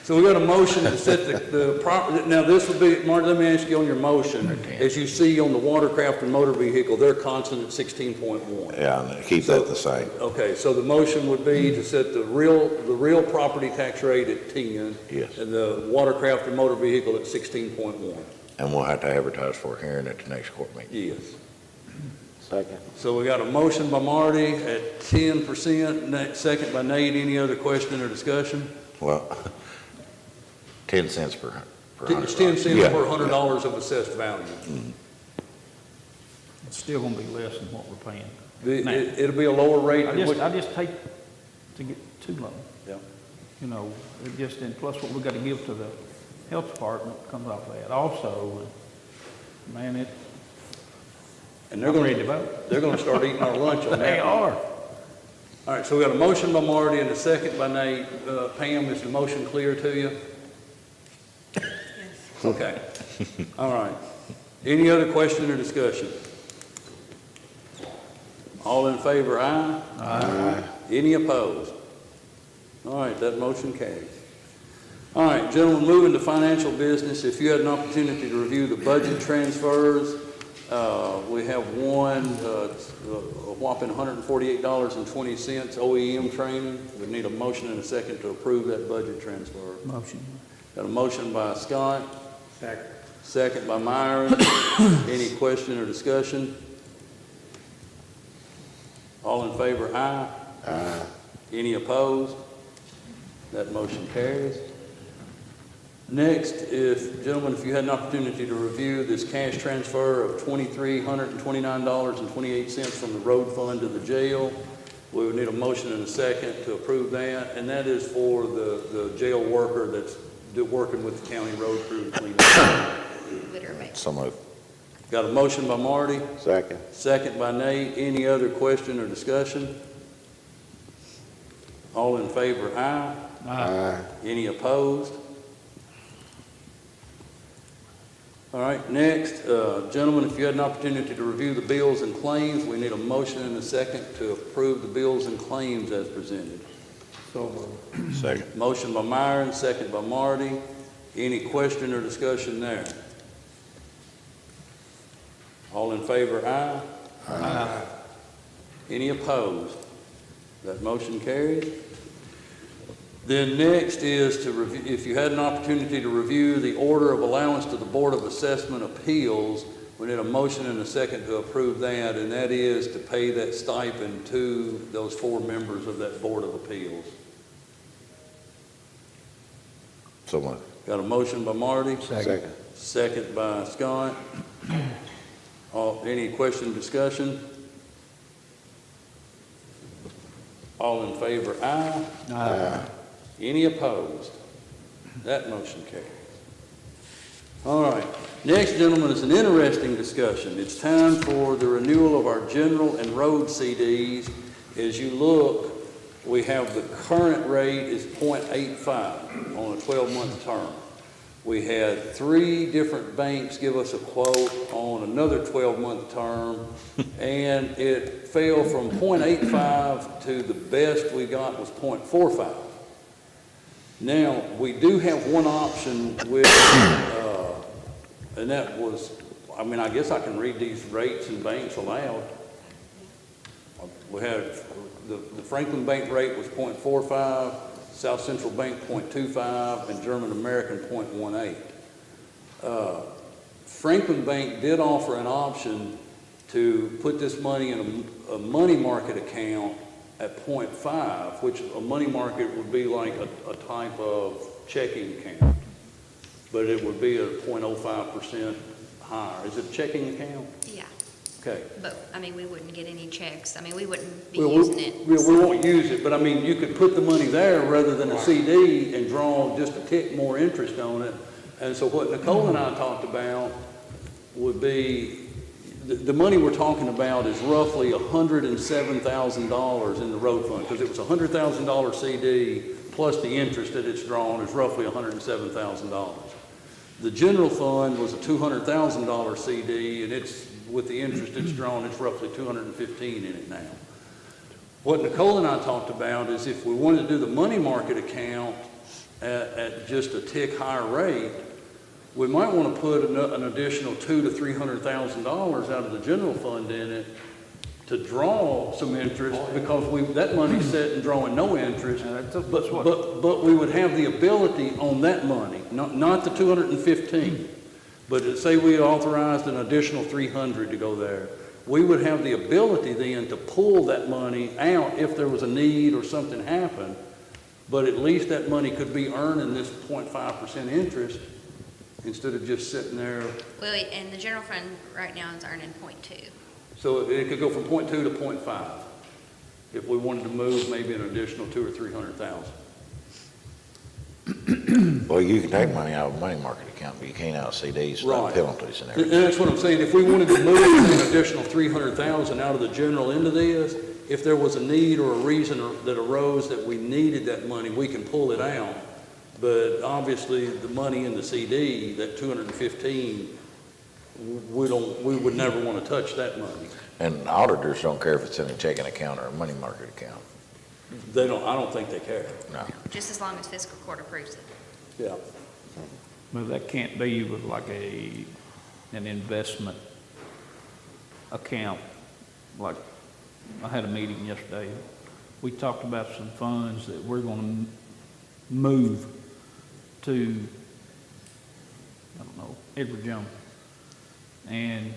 So we got a motion to set the property. Now this would be, Martin, let me ask you on your motion. As you see on the watercraft and motor vehicle, they're constant at 16.1. Yeah, and keep that the same. Okay, so the motion would be to set the real property tax rate at 10. Yes. And the watercraft and motor vehicle at 16.1. And we'll have to advertise for a hearing at the next court meeting. Yes. Second. So we got a motion by Marty at 10%, second by Nate. Any other question or discussion? Well, 10 cents per 100. It's 10 cents Yeah. per $100 of assessed value. It's still gonna be less than what we're paying. It'll be a lower rate. I just hate to get too low. Yeah. It just, and plus what we gotta give to the health department comes off that also. Man, And they're I'm going ready to vote. They're going to start eating our lunch on that. They are. All right, so we got a motion by Marty and a second by Nate. Pam, is the motion clear to you? Yes. Okay. All right. Any other question or discussion? All in favor, aye? Aye. Any opposed? All right, that motion carries. All right, gentlemen, moving to financial business, if you had an opportunity to review the budget transfers, we have one, a whopping $148.20 OEM training. We need a motion and a second to approve that budget transfer. Motion. Got a motion by Scott, Second. second by Myron. Any question or discussion? All in favor, aye. Aye. Any opposed? That motion carries. Next, gentlemen, if you had an opportunity to review this cash transfer of $2,329.28 from the road fund to the jail, we would need a motion and a second to approve that, and that is for the jail worker that's working with the county road crew to clean up. Litter mix. So moved. Got a motion by Marty, Second. second by Nate. Any other question or discussion? All in favor, aye. Aye. Any opposed? All right, next, gentlemen, if you had an opportunity to review the bills and claims, we need a motion and a second to approve the bills and claims as presented. So moved. Second. Motion by Myron, second by Marty. Any question or discussion there? All in favor, aye. Aye. Any opposed? That motion carries. Then next is to review, if you had an opportunity to review the order of allowance to the Board of Assessment Appeals, we need a motion and a second to approve that, and that is to pay that stipend to those 4 members of that Board of Appeals. So moved. Got a motion by Marty, Second. second by Scott. Any question, discussion? All in favor, aye. Aye. Any opposed? That motion carries. All right. Next, gentlemen, is an interesting discussion. It's time for the renewal of our general and road CDs. As you look, we have the current rate is 0.85 on a 12-month term. We had 3 different banks give us a quote on another 12-month term, and it fell from 0.85 to the best we got was 0.45. Now, we do have one option with, and that was, I mean, I guess I can read these rates and banks aloud. We had, the Franklin Bank rate was 0.45, South Central Bank 0.25, and German American 0.18. Franklin Bank did offer an option to put this money in a money market account at 0.5, which a money market would be like a type of checking account, but it would be at 0.05% higher. Is it a checking account? Yeah, Okay. but, I mean, we wouldn't get any checks. I mean, we wouldn't be Well, using it. we won't use it, but I mean, you could put the money there rather than a CD and draw just a tick more interest on it. And so what Nicole and I talked about would be, the money we're talking about is roughly $107,000 in the road fund, because it was a $100,000 CD plus the interest that it's drawn is roughly $107,000. The general fund was a $200,000 CD, and it's, with the interest it's drawn, it's roughly $215,000 in it now. What Nicole and I talked about is if we wanted to do the money market account at just a tick higher rate, we might want to put an additional $200,000 to $300,000 out of the general fund in it to draw some interest, because that money's set and drawing no interest. But we would have the ability on that money, not the $215,000, but say we authorized an additional $300,000 to go there. We would have the ability then to pull that money out if there was a need or something happened, but at least that money could be earning this 0.5% interest instead of just sitting there. Well, and the general fund right now is earning 0.2. So it could go from 0.2 to 0.5 if we wanted to move maybe an additional $200,000 or $300,000. Well, you can take money out of a money market account, but you can't out of CDs without Right. penalties and And everything. that's what I'm saying. If we wanted to move an additional $300,000 out of the general into this, if there was a need or a reason that arose that we needed that money, we can pull it out. But obviously, the money in the CD, that $215,000, we would never want to touch that money. And auditors don't care if it's in a checking account or a money market account. I don't think they care. No. Just as long as fiscal court approves it. Yeah. But that can't be with like an investment account. Like, I had a meeting yesterday. We talked about some funds that we're gonna move to, I don't know, Edward Jones. And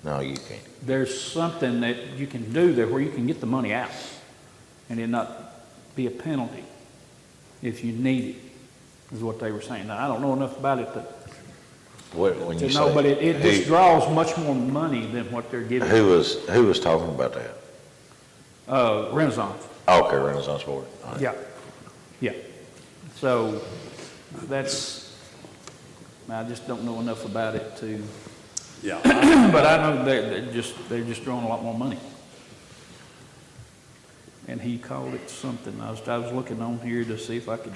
No, you can't. there's something that you can do there where you can get the money out and it not be a penalty if you need it, is what they were saying. Now, I don't know enough about it When to you know, say. but it just draws much more money than what they're giving. Who was talking about that? Renaissance. Okay, Renaissance Board. All right. Yeah, yeah. So that's, I just don't know enough about it to, Yeah. but I know they're just drawing a lot more money. And he called it something. I was looking on here to see if I could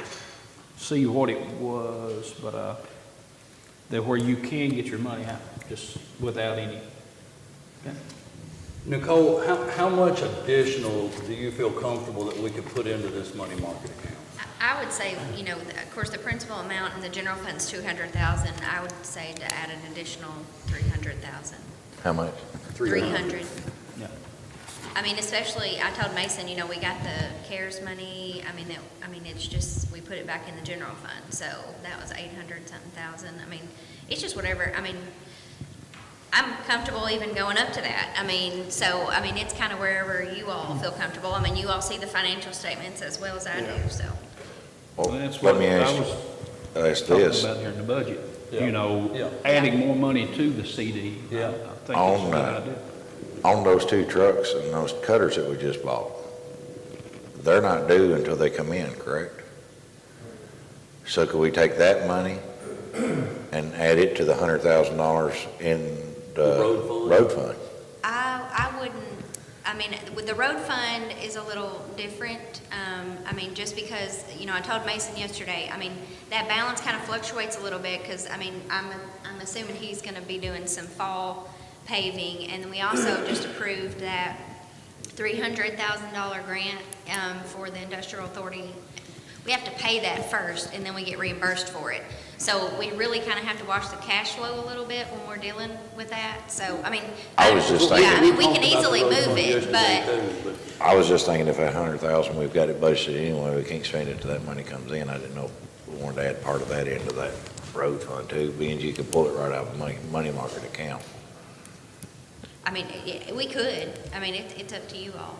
see what it was, but, that where you can get your money out, just without any. Okay. Nicole, how much additional do you feel comfortable that we could put into this money market account? I would say, you know, of course, the principal amount in the general fund's 200,000. I would say to add an additional 300,000. How much? 300. Yeah. I mean, especially, I told Mason, you know, we got the CARES money. I mean, it's just, we put it back in the general fund. So that was 800-something thousand. I mean, it's just whatever. I mean, I'm comfortable even going up to that. I mean, so, I mean, it's kind of wherever you all feel comfortable. I mean, you all see the financial statements as well as I do, so. Well, That's let what me I ask was talking this. about here in the budget. Yeah. You know, Yeah. adding more money to the CD. Yeah. I think it's a On, good idea. On those two trucks and those cutters that we just bought, they're not due until they come in, correct? So could we take that money and add it to the $100,000 in the road fund? road fund? I wouldn't, I mean, with the road fund is a little different. I mean, just because, you know, I told Mason yesterday, I mean, that balance kind of fluctuates a little bit because, I mean, I'm assuming he's going to be doing some fall paving. And then we also just approved that $300,000 grant for the industrial authority. We have to pay that first and then we get reimbursed for it. So we really kind of have to watch the cash flow a little bit when we're dealing with that. So, I mean. I was just thinking- Yeah, I mean, we can talked about easily the road move fund it, yesterday but too, I was just thinking if that 100,000, we've got it budgeted anyway, we can't spend it till that money comes in. I didn't know if we wanted to add part of that into that road fund too, being you can pull it right out of the money market account. I mean, yeah, we could. I mean, it's up to you all.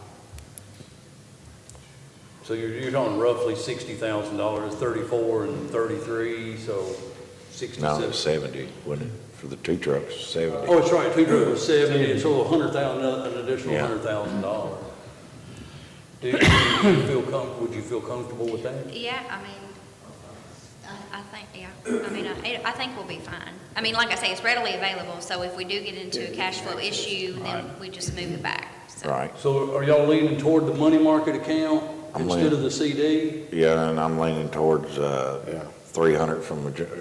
So you're talking roughly $60,000, 34 and 33, so 67. No, it's 70, wouldn't it? For the two trucks, 70. Oh, it's right, two trucks was 70, so 100,000, an additional Yeah. $100,000. Would you feel comfortable with that? Yeah, I mean, I think, yeah. I mean, I think we'll be fine. I mean, like I say, it's readily available, so if we do get into a cash flow issue, then we just move it back. So. Right. So are y'all leaning toward the money market account I'm instead leaning- of the CD? Yeah, and I'm leaning towards, 300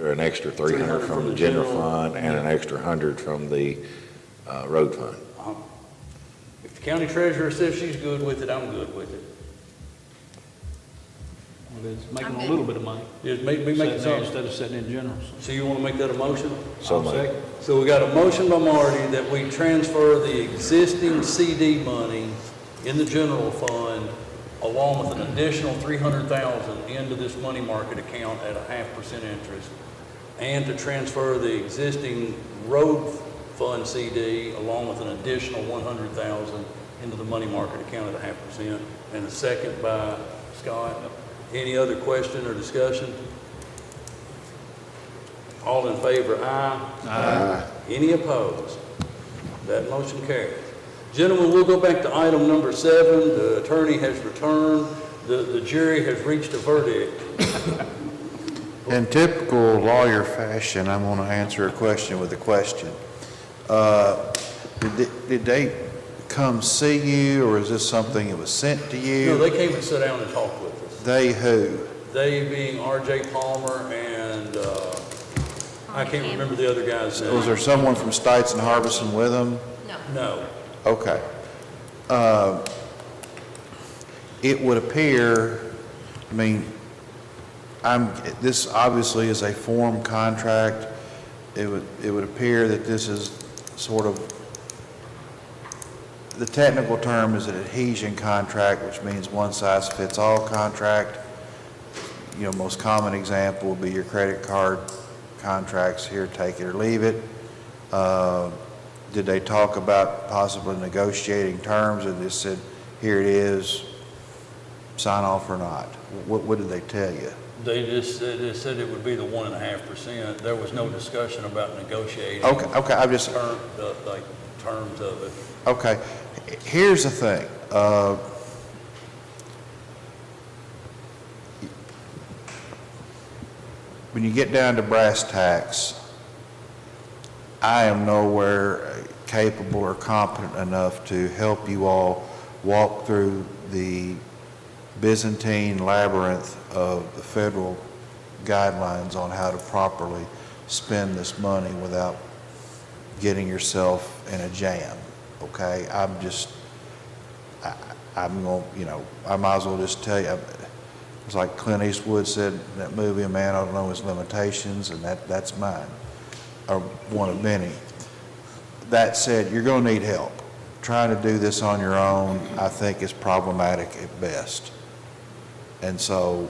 or an extra 300 from the general fund and an extra 100 from the, road fund. If the county treasurer says she's good with it, I'm good with it. Well, it's making I'm a good. little bit of money. Just make me Sitting make there something. instead of sitting in general. So you want to make that a motion? So I'll moved. second. So we got a motion by Marty that we transfer the existing CD money in the general fund along with an additional 300,000 into this money market account at 0.5% interest, and to transfer the existing road fund CD along with an additional 100,000 into the money market account at 0.5%. And a second by Scott. Any other question or discussion? All in favor, aye. Aye. Any opposed? That motion carries. Gentlemen, we'll go back to item number 7. The attorney has returned. The jury has reached a verdict. In typical lawyer fashion, I'm going to answer a question with a question. Did they come see you, or is this something that was sent to No, you? they came and sat down and talked with us. They who? They being R.J. Palmer and, I can't remember the other guy's name. Was there someone from Stites and Harbison with them? No. No. Okay. It would appear, I mean, this obviously is a form contract. It would appear that this is sort of, the technical term is an adhesion contract, which means one size fits all contract. You know, most common example would be your credit card contracts, here, take it or leave it. Did they talk about possibly negotiating terms, or they said, here it is, sign off or not? What did they tell you? They just said it would be the 1.5%. There was no discussion about negotiating. Okay, I'm just, Terms of it. okay. Here's the thing. When you get down to brass tacks, I am nowhere capable or competent enough to help you all walk through the Byzantine labyrinth of the federal guidelines on how to properly spend this money without getting yourself in a jam, okay? I'm going to, you know, I might as well just tell you, it's like Clint Eastwood said in that movie, a man ought to know his limitations, and that's mine, or one of many. That said, you're going to need help. Trying to do this on your own, I think, is problematic at best. And so,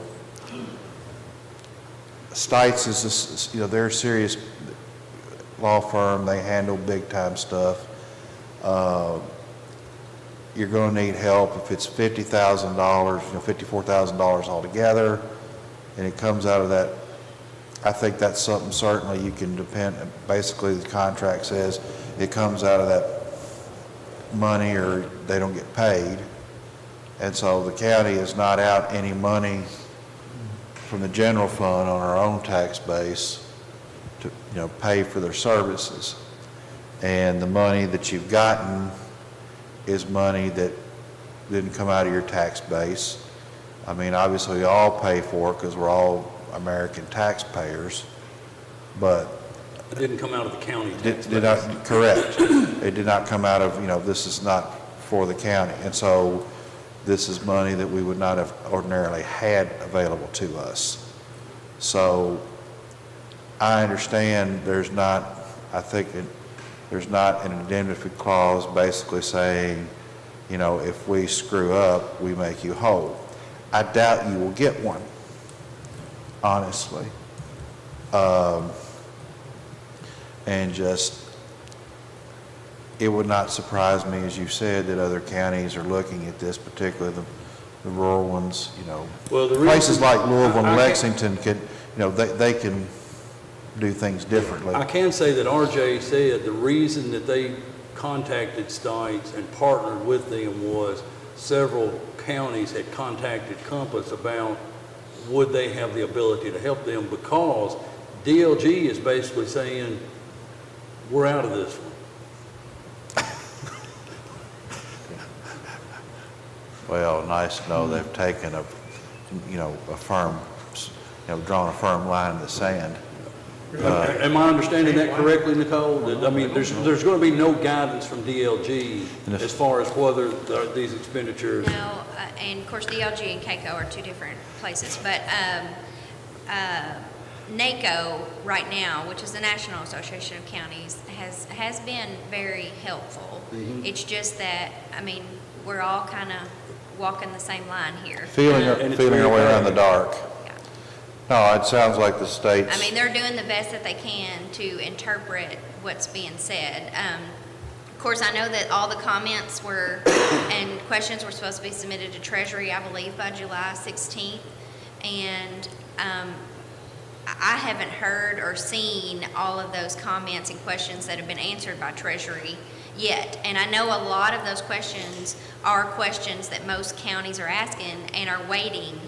Stites is, you know, they're a serious law firm. They handle big-time stuff. You're going to need help if it's $50,000, you know, $54,000 altogether, and it comes out of that. I think that's something certainly you can depend. Basically, the contract says it comes out of that money, or they don't get paid, and so the county is not out any money from the general fund on our own tax base to, you know, pay for their services. And the money that you've gotten is money that didn't come out of your tax base. I mean, obviously we all pay for it because we're all American taxpayers, but It didn't come out of the county tax did base. not, correct. It did not come out of, you know, this is not for the county. And so this is money that we would not have ordinarily had available to us. So I understand there's not, I think there's not an indemnity clause basically saying, you know, if we screw up, we make you whole. I doubt you will get one, honestly. And just, it would not surprise me, as you said, that other counties are looking at this, particularly the rural ones, you know. Well, the Places reason- like Louisville and I can't- Lexington could, you know, they can do things differently. I can say that RJ said the reason that they contacted Stites and partnered with them was several counties had contacted Compass about would they have the ability to help them, because DLG is basically saying, we're out of this one. Well, nice to know they've taken a, you know, a firm, you know, drawn a firm line in the sand. Am I understanding that correctly, Nicole? That, I mean, there's going to be no guidance from DLG as far as whether these expenditures. No, and of course, DLG and CAECO are two different places, but NACO right now, which is the National Association of Counties, has been very helpful. It's just that, I mean, we're all kind of walking the same line here. Feeling our way around the dark. Yeah. No, it sounds like the state's. I mean, they're doing the best that they can to interpret what's being said. Of course, I know that all the comments were, and questions were supposed to be submitted to Treasury, I believe, by July 16th. And I haven't heard or seen all of those comments and questions that have been answered by Treasury yet. And I know a lot of those questions are questions that most counties are asking and are waiting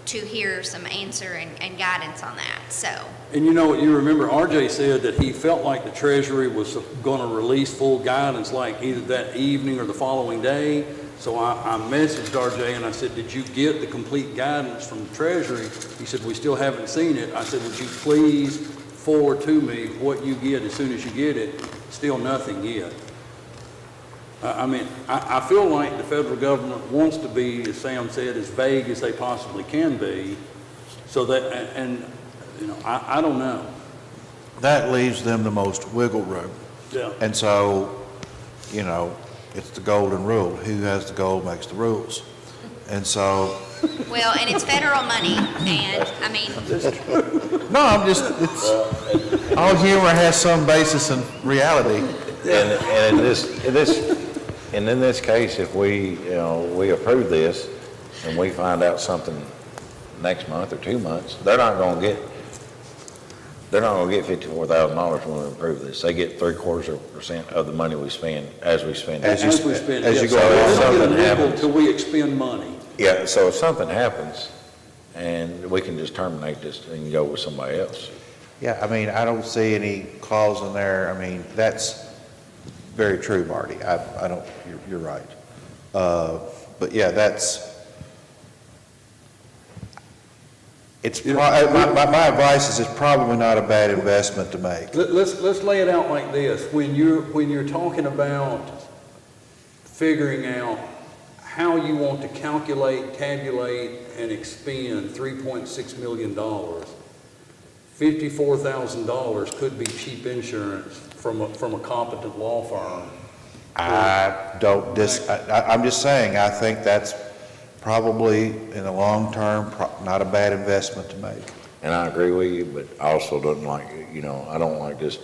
to hear some answer and guidance on that, so. And you know, you remember RJ said that he felt like the Treasury was going to release full guidance like either that evening or the following day. So I messaged RJ and I said, did you get the complete guidance from the Treasury? He said, we still haven't seen it. I said, would you please forward to me what you get as soon as you get it? Still nothing yet. I mean, I feel like the federal government wants to be, as Sam said, as vague as they possibly can be, So that, and, you know, I don't know. That leaves them the most wiggle room. Yeah. And so, you know, it's the golden rule. Who has the gold makes the rules. And so, Well, and it's federal money, and, I mean, no, I'm just, it's, all humor has some basis in reality. And in this case, if we, you know, we approve this and we find out something next month or 2 months, they're not gonna get $54,000 when we approve this. They get 3/4% of the money we spend as we spend it. As you spend, as you yes. go So along. we don't get a Something nickel happens. till we expend money. Yeah, so if something happens, and we can just terminate this and go with somebody else. Yeah, I mean, I don't see any clause in there. I mean, that's very true, Marty. I don't, you're right. But yeah, it's, my advice is it's probably not a bad investment to make. Let's lay it out like this. When you're talking about figuring out how you want to calculate, tabulate, and expend $3.6 million, $54,000 could be cheap insurance from a competent law firm. I'm just saying, I think that's probably, in the long term, not a bad investment to make. And I agree with you, but I also don't like, you know, I don't like just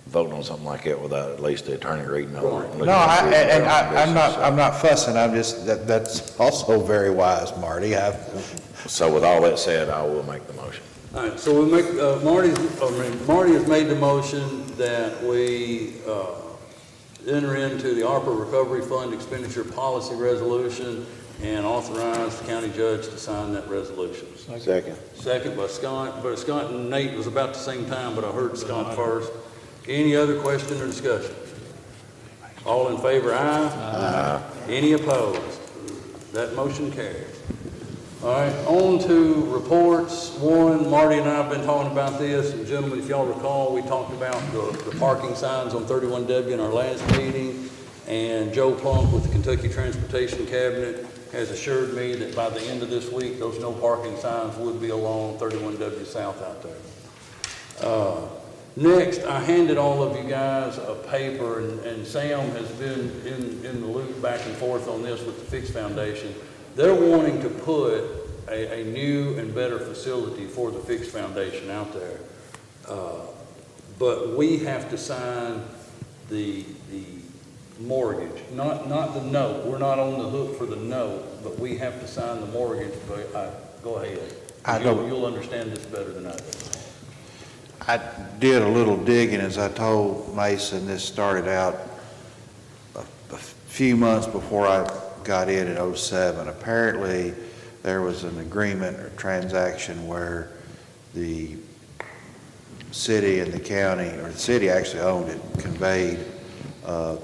voting on something like that without at least the attorney reading over it. and looking No, at it. I'm not fussing, I'm just, that's also very wise, Marty. So with all that said, I will make the motion. All right, so we make, Marty has made the motion that we, enter into the ARPA Recovery Fund expenditure policy resolution and authorize the county judge to sign that resolution. Second. Second by Scott, but Scott and Nate was about the same time, but I heard Scott first. Any other question or discussion? All in favor, aye? Aye. Any opposed? That motion carries. All right, on to reports. One, Marty and I have been talking about this, and gentlemen, if y'all recall, we talked about the parking signs on 31W in our last meeting, and Joe Plunk with the Kentucky Transportation Cabinet has assured me that by the end of this week, those no parking signs would be along 31W South out there. Next, I handed all of you guys a paper, and Sam has been in the loop back and forth on this with the Fix Foundation. They're wanting to put a new and better facility for the Fix Foundation out there. But we have to sign the mortgage, not the note. We're not on the hook for the note, but we have to sign the mortgage. But go ahead. You'll understand this better than I do. I did a little digging, as I told Mason. This started out a few months before I got in 07. Apparently, there was an agreement or transaction where the city and the county, or the city actually owned it, conveyed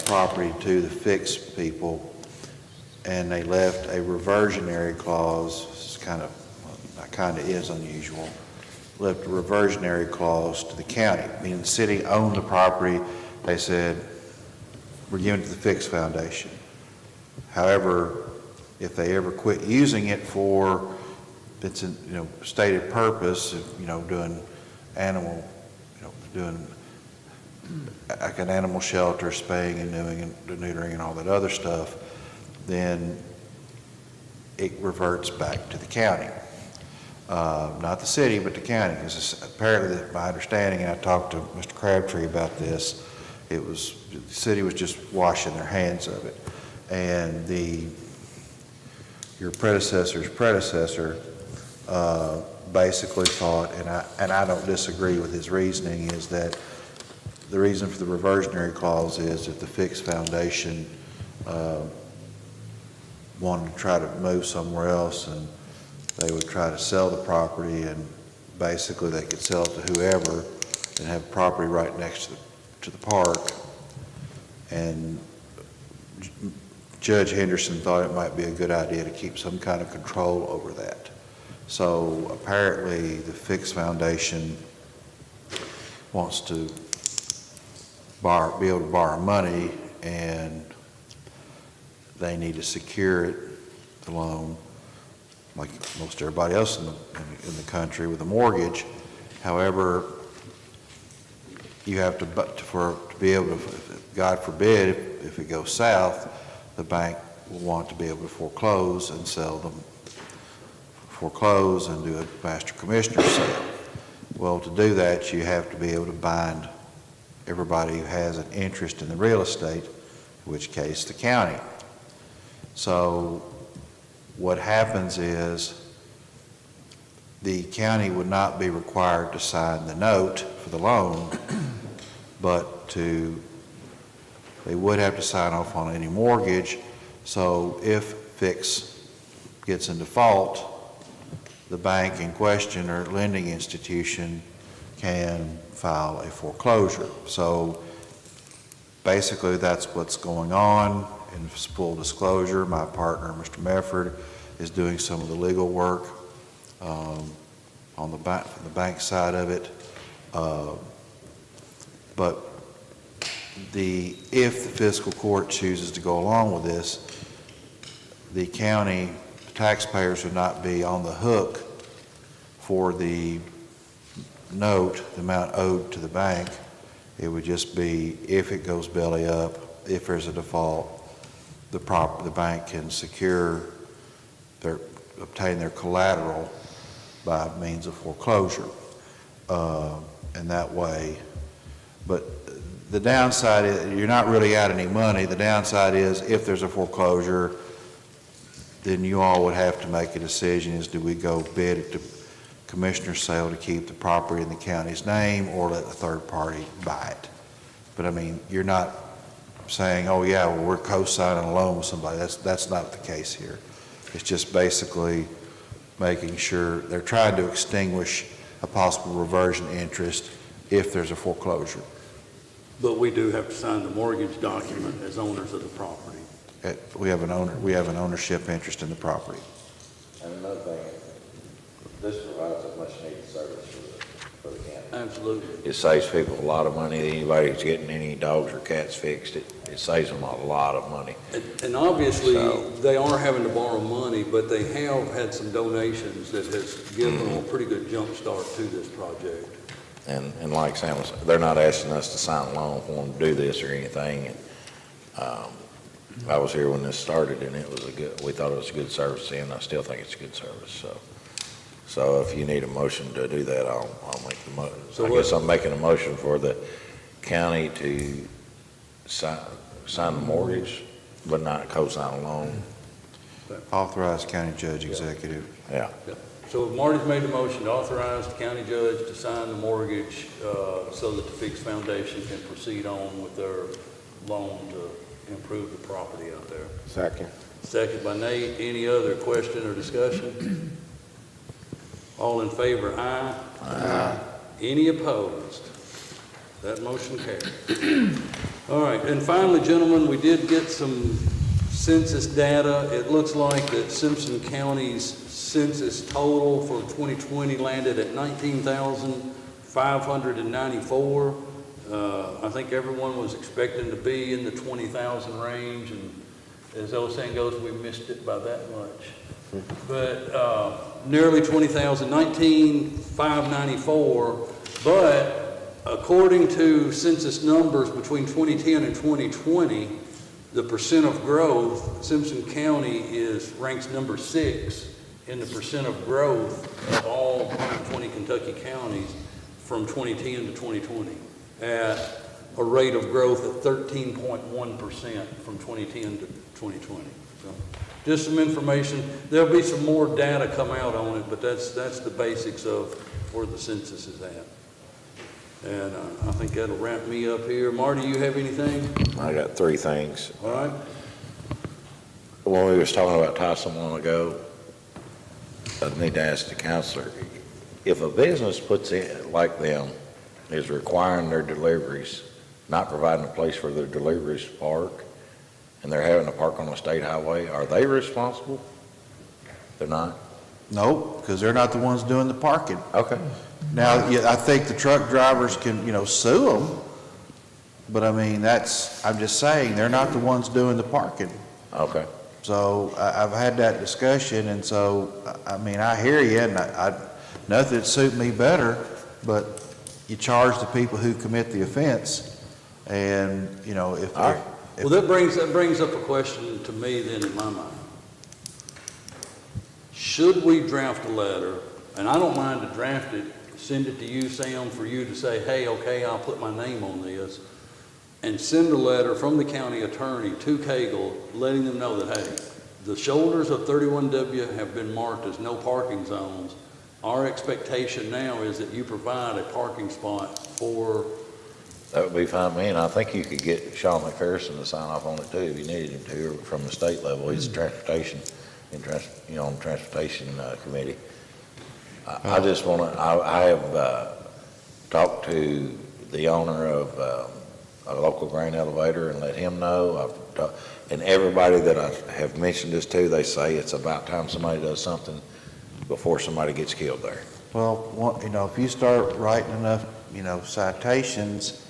property to the Fix people, and they left a reversionary clause. It's kind of is unusual. Left a reversionary clause to the county, meaning the city owned the property. They said, we're giving it to the Fix Foundation. However, if they ever quit using it for its, stated purpose of, doing animal, doing like an animal shelter, spaying and neutering and all that other stuff, then it reverts back to the county. Not the city, but the county, because apparently, my understanding, and I talked to Mr. Crabtree about this, the city was just washing their hands of it. And your predecessor's predecessor basically thought, and I don't disagree with his reasoning, is that the reason for the reversionary clause is if the Fix Foundation wanted to try to move somewhere else, and they would try to sell the property, and basically they could sell it to whoever and have property right next to the park. And Judge Henderson thought it might be a good idea to keep some kind of control over that. So apparently the Fix Foundation wants to be able to borrow money, and they need to secure it, the loan, like most everybody else in the country with a mortgage. However, you have to be able to, God forbid, if it goes south, the bank will want to be able to foreclose and foreclose and do a master commissioner sale. Well, to do that, you have to be able to bind everybody who has an interest in the real estate, in which case the county. So what happens is the county would not be required to sign the note for the loan, but they would have to sign off on any mortgage. So if Fix gets in default, the bank in question or lending institution can file a foreclosure. So basically that's what's going on. In full disclosure, my partner, Mr. Mefford, is doing some of the legal work on the bank side of it. But if the fiscal court chooses to go along with this, the county taxpayers would not be on the hook for the note, the amount owed to the bank. It would just be if it goes belly up, if there's a default, the bank can obtain their collateral by means of foreclosure. And that way, but the downside is you're not really out any money. The downside is if there's a foreclosure, then you all would have to make a decision is do we go bid at the commissioner's sale to keep the property in the county's name or let a third party buy it. But I mean, you're not saying, oh yeah, well, we're co-signing a loan with somebody. That's not the case here. It's just basically making sure they're trying to extinguish a possible reversion interest if there's a foreclosure. But we do have to sign the mortgage document as owners of the property. We have an ownership interest in the property. And another thing, this provides a much needed service for the county. Absolutely. It saves people a lot of money. Anybody who's getting any dogs or cats fixed, it saves them a lot of money. And obviously, So- they are having to borrow money, but they have had some donations that has given them a pretty good jump start to this project. And like Sam was, they're not asking us to sign a loan for them to do this or anything. And I was here when this started, and we thought it was a good service, and I still think it's a good service. So if you need a motion to do that, I'll make the motion. So I guess I'm making a motion for the county to sign the mortgage, but not co-sign a loan. Authorized county judge executive. Yeah. So Marty's made the motion to authorize the county judge to sign the mortgage so that the Fix Foundation can proceed on with their loan to improve the property out there. Second. Second by Nate. Any other question or discussion? All in favor, aye. Aye. Any opposed? That motion carries. All right, and finally, gentlemen, we did get some census data. It looks like that Simpson County's census total for 2020 landed at 19,594. I think everyone was expecting to be in the 20,000 range, and as the old saying goes, we missed it by that much. But nearly 20,000, 19,594. But according to census numbers between 2010 and 2020, the percent of growth, Simpson County ranks number 6 in the percent of growth of all 120 Kentucky counties from 2010 to 2020 at a rate of growth of 13.1% from 2010 to 2020. So just some information. There'll be some more data come out on it, but that's the basics of where the census is at. And I think that'll wrap me up here. Marty, you have anything? I got 3 things. All right. When we was talking about Tyson a while ago, I need to ask the counselor, if a business puts in, like them, is requiring their deliveries, not providing a place for their deliveries to park, and they're having to park on a state highway, are they responsible? They're not? Nope, because they're not the ones doing the parking. Okay. Now, yeah, I think the truck drivers can, sue them, but I mean, I'm just saying, they're not the ones doing the parking. Okay. So I've had that discussion, and so, I mean, I hear you, and nothing'd suit me better, but you charge the people who commit the offense, and, you know, if. All right. Well, that brings up a question to me then in my mind. Should we draft a letter, and I don't mind to draft it, send it to you, Sam, for you to say, hey, okay, I'll put my name on this, and send a letter from the county attorney to Cagle, letting them know that, hey, the shoulders of 31W have been marked as no parking zones. Our expectation now is that you provide a parking spot for. That would be fine with me, and I think you could get Sean McPherson to sign off on it too, if you needed him to, from the state level. He's transportation, on the transportation committee. I just want to, I have talked to the owner of a local grain elevator and let him know. And everybody that I have mentioned this to, they say it's about time somebody does something before somebody gets killed there. Well, you know, if you start writing enough, you know, citations,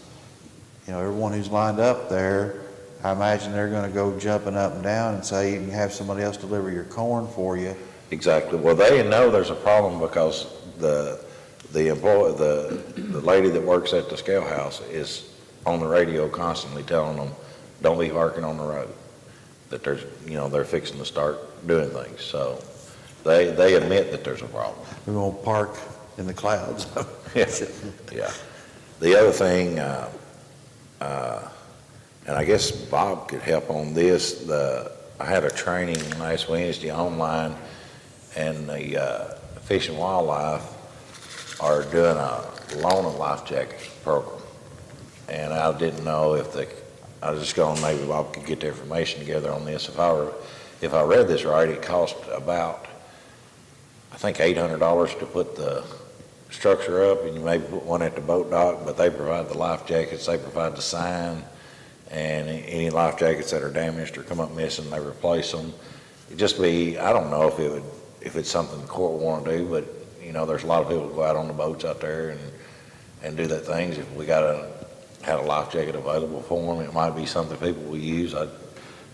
you know, everyone who's lined up there, I imagine they're gonna go jumping up and down and say you can have somebody else deliver your corn for you. Exactly. Well, they know there's a problem because the lady that works at the scale house is on the radio constantly telling them, don't be parking on the road. That there's, you know, they're fixing to start doing things. So they admit that there's a problem. We're gonna park in the clouds. Yeah. The other thing, and I guess Bob could help on this, I had a training last Wednesday online, and the Fish and Wildlife are doing a loan of life jackets program. And I didn't know I was just going, maybe Bob could get the information together on this. If I read this right, it cost about, I think, $800 to put the structure up, and you maybe put one at the boat dock, but they provide the life jackets, they provide the sign, and any life jackets that are damaged or come up missing, they replace them. It'd just be, I don't know if it's something the court would want to do, but, you know, there's a lot of people who go out on the boats out there and do that things. If we had a life jacket available for them, it might be something people will use. I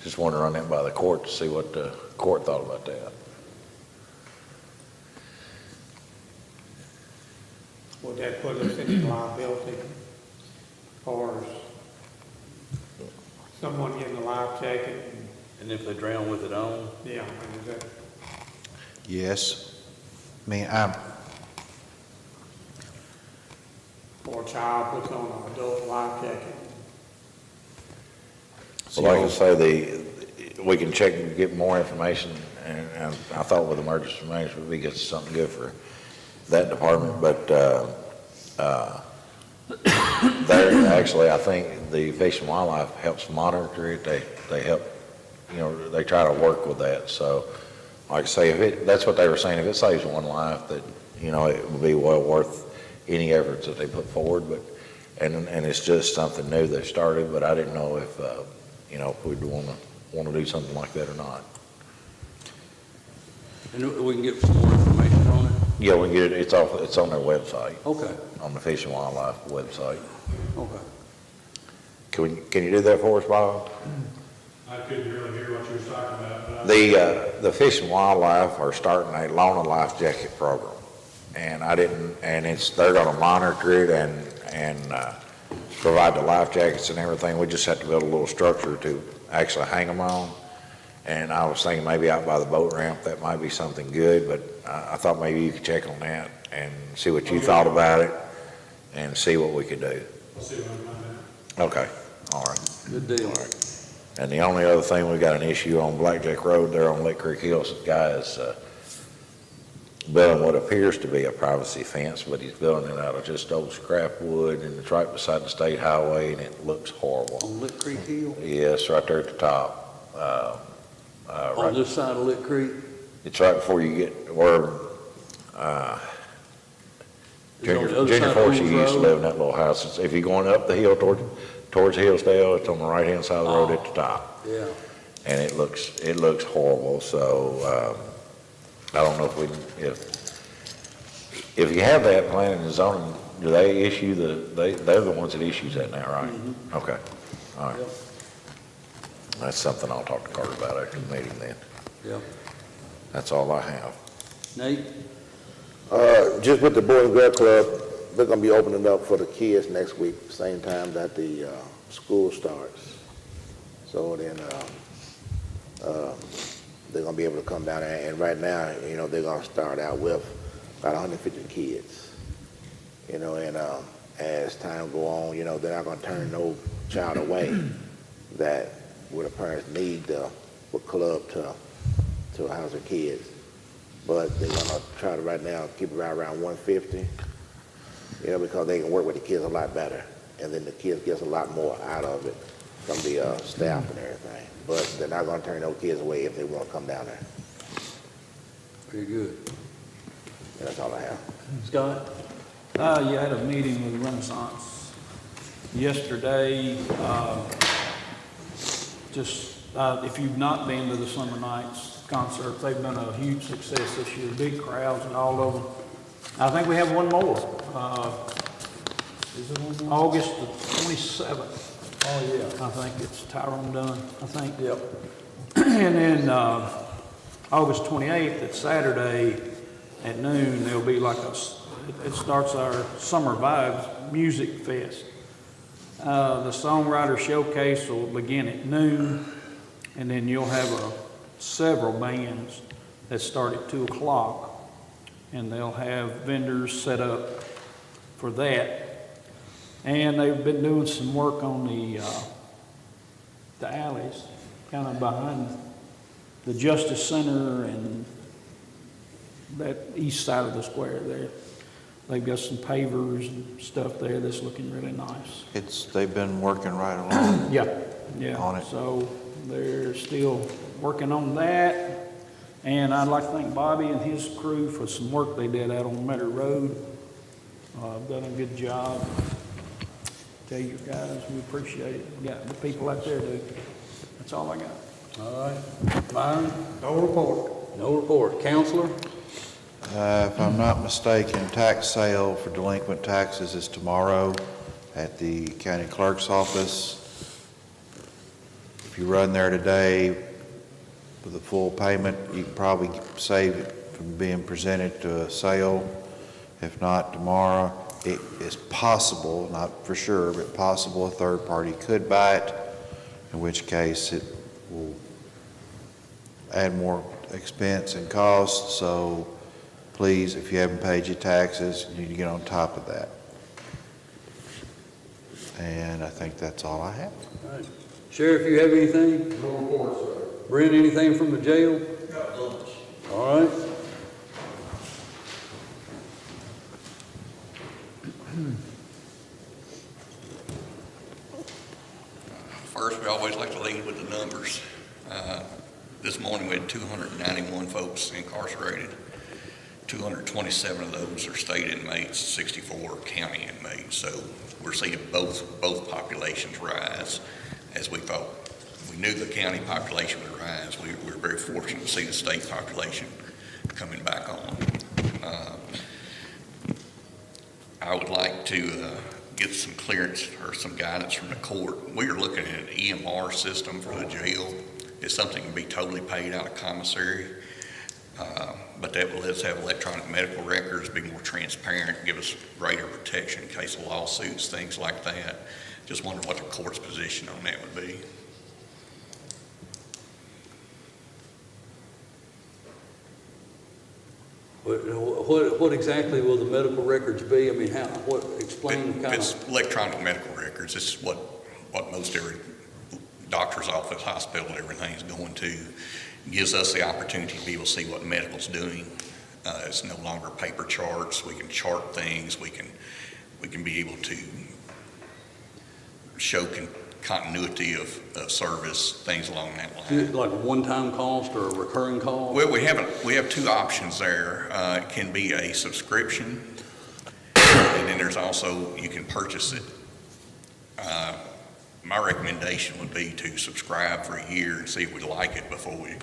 just want to run that by the court to see what the court thought about that. Would that put us in liability for someone getting a life jacket? And if they drown with it on? Yeah, and is that, Yes. I mean, or a child puts on an adult life jacket? Well, like I say, we can check and get more information, and I thought with emergency management, we get something good for that department, but, they're actually, I think the Fish and Wildlife helps monitor it. They help, you know, they try to work with that. So, like I say, that's what they were saying, if it saves one life, that, you know, it would be well worth any efforts that they put forward, but, and it's just something new they started, but I didn't know if, you know, if we'd want to do something like that or not. And we can get some more information on it? Yeah, we can get it, it's on their website, Okay, on the Fish and Wildlife website. okay. Can you do that for us, Bob? I couldn't really hear what you were talking about, but The Fish and Wildlife are starting a loan of life jacket program. And they're gonna monitor it and provide the life jackets and everything. We just have to build a little structure to actually hang them on. And I was thinking maybe out by the boat ramp, that might be something good, but I thought maybe you could check on that and see what you thought about it and see what we could do. I'll see what I can find out. Okay, all right. Good deal. All right. And the only other thing, we got an issue on Blackjack Road there on Lick Creek Hills. This guy is building what appears to be a privacy fence, but he's building it out of just old scrap wood, and it's right beside the state highway, and it looks horrible. On Lick Creek Hill? Yes, right there at the top. On this side of Lick Creek? It's right before you get where Is it on Junior the other side of Fortune Owens used to Road? live in that little house. If you're going up the hill towards Hillsdale, it's on the right-hand side of the road at the top. Yeah. And it looks horrible, so, I don't know if you have that planning and zoning, do they issue they're the ones that issues that now, right? Mhm. Okay, all right. Yep. That's something I'll talk to Carter about after the meeting then. Yeah. That's all I have. Nate? Just with the Boys and Girls Club, they're gonna be opening up for the kids next week, same time that the, school starts. So then, they're gonna be able to come down there, and right now, you know, they're gonna start out with about 150 kids. You know, and, as time go on, you know, they're not gonna turn no child away that would the parents need the club to house their kids. But they're gonna try to right now keep it right around 150, you know, because they can work with the kids a lot better. And then the kids gets a lot more out of it from the staff and everything. But they're not gonna turn those kids away if they wanna come down there. Very good. And that's all I have. Scott? You had a meeting with Renaissance yesterday. If you've not been to the Summer Nights concert, they've been a huge success this year, big crowds and all of them. I think we have one more. Is it on August the 27th? Oh, yeah. I think it's Tyrone Dunn, I think. Yep. And then, August 28th, it's Saturday at noon, there'll be like it starts our Summer Vibes Music Fest. The Songwriter Showcase will begin at noon, and then you'll have several bands that start at 2 o'clock, and they'll have vendors set up for that. And they've been doing some work on the alleys, kind of behind the Justice Center and that east side of the square there. They've got some pavers and stuff there that's looking really nice. They've been working right along. Yeah. On it. So they're still working on that. And I'd like to thank Bobby and his crew for some work they did out on Meadow Road. Done a good job. Tell you guys, we appreciate it. Yeah, the people out there do. That's all I got. All right. Myron? No report. No report. Counselor? If I'm not mistaken, tax sale for delinquent taxes is tomorrow at the county clerk's office. If you run there today with a full payment, you can probably save it from being presented to a sale. If not, tomorrow, it is possible, not for sure, but possible a third party could buy it, in which case it will add more expense and cost. So please, if you haven't paid your taxes, you need to get on top of that. And I think that's all I have. All right. Sheriff, you have anything? No report, sir. Brent, anything from the jail? Got lunch. All right. First, we always like to lead with the numbers. This morning we had 291 folks incarcerated. 227 of those are state inmates, 64 county inmates. So we're seeing both populations rise as we thought. We knew the county population would rise. We were very fortunate to see the state population coming back on. I would like to get some clearance or some guidance from the court. We are looking at an EMR system for the jail. It's something that can be totally paid out of commissary, but that will let us have electronic medical records, be more transparent, give us greater protection in case of lawsuits, things like that. Just wonder what the court's position on that would be. What exactly will the medical records be? I mean, explain kind It's of. electronic medical records. It's what most every doctor's office, hospital, everything is going to. Gives us the opportunity to be able to see what medical's doing. It's no longer paper charts. We can chart things. We can be able to show continuity of service, things along that line. Like a one-time cost or a recurring cost? Well, we have two options there. It can be a subscription, and then there's also, you can purchase it. My recommendation would be to subscribe for a year and see if we like it before we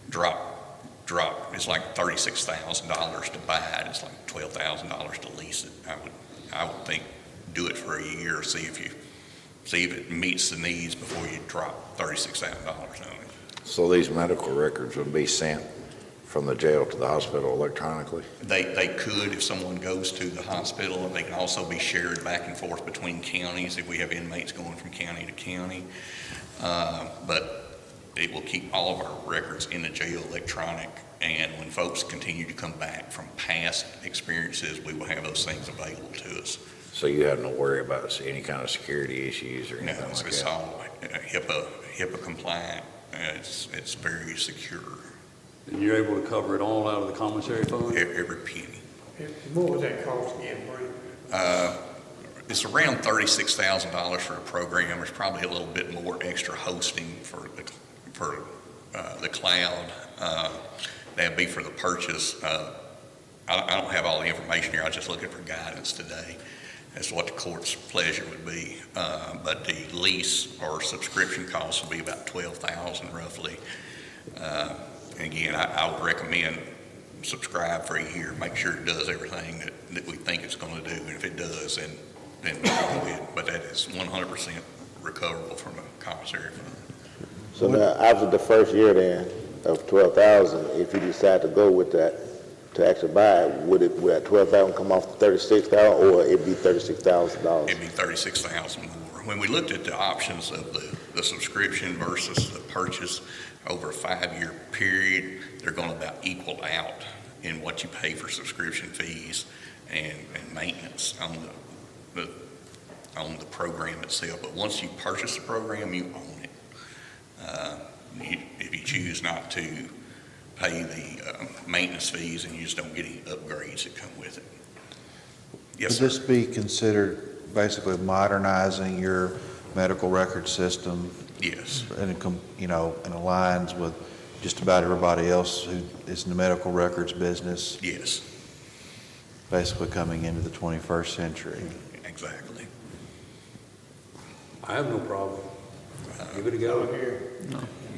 drop. It's like $36,000 to buy it. It's like $12,000 to lease it. I would think do it for a year, see if you see if it meets the needs before you drop $36,000 on it. So these medical records would be sent from the jail to the hospital electronically? They could, if someone goes to the hospital, and they can also be shared back and forth between counties if we have inmates going from county to county. But it will keep all of our records in the jail electronic, and when folks continue to come back from past experiences, we will have those things available to us. So you have no worry about any kind of security issues or No, anything like it's that? all HIPAA compliant, it's very secure, And you're able to cover it all out of the commissary fund? every penny. What was that cost again, Brent? It's around $36,000 for a program. There's probably a little bit more extra hosting for the cloud. That'd be for the purchase. I don't have all the information here. I was just looking for guidance today as to what the court's pleasure would be. But the lease or subscription cost would be about $12,000 roughly. And again, I would recommend subscribe for a year, make sure it does everything that we think it's going to do. And if it does, then go ahead. But that is 100% recoverable from a commissary fund. So now, after the first year then of 12,000, if you decide to go with that, to actually buy it, would that 12,000 come off the 36,000, or it'd be $36,000? It'd be $36,000 more. When we looked at the options of the subscription versus the purchase over a 5-year period, they're going to about equal out in what you pay for subscription fees and maintenance on the program itself. But once you purchase the program, you own it. If you choose not to pay the maintenance fees, and you just don't get any upgrades that come with it. Yes, sir. Would this be considered basically modernizing your medical record system? Yes. And and aligns with just about everybody else who is in the medical records business, Yes, basically coming into the 21st century. exactly. I have no problem. Give it a go.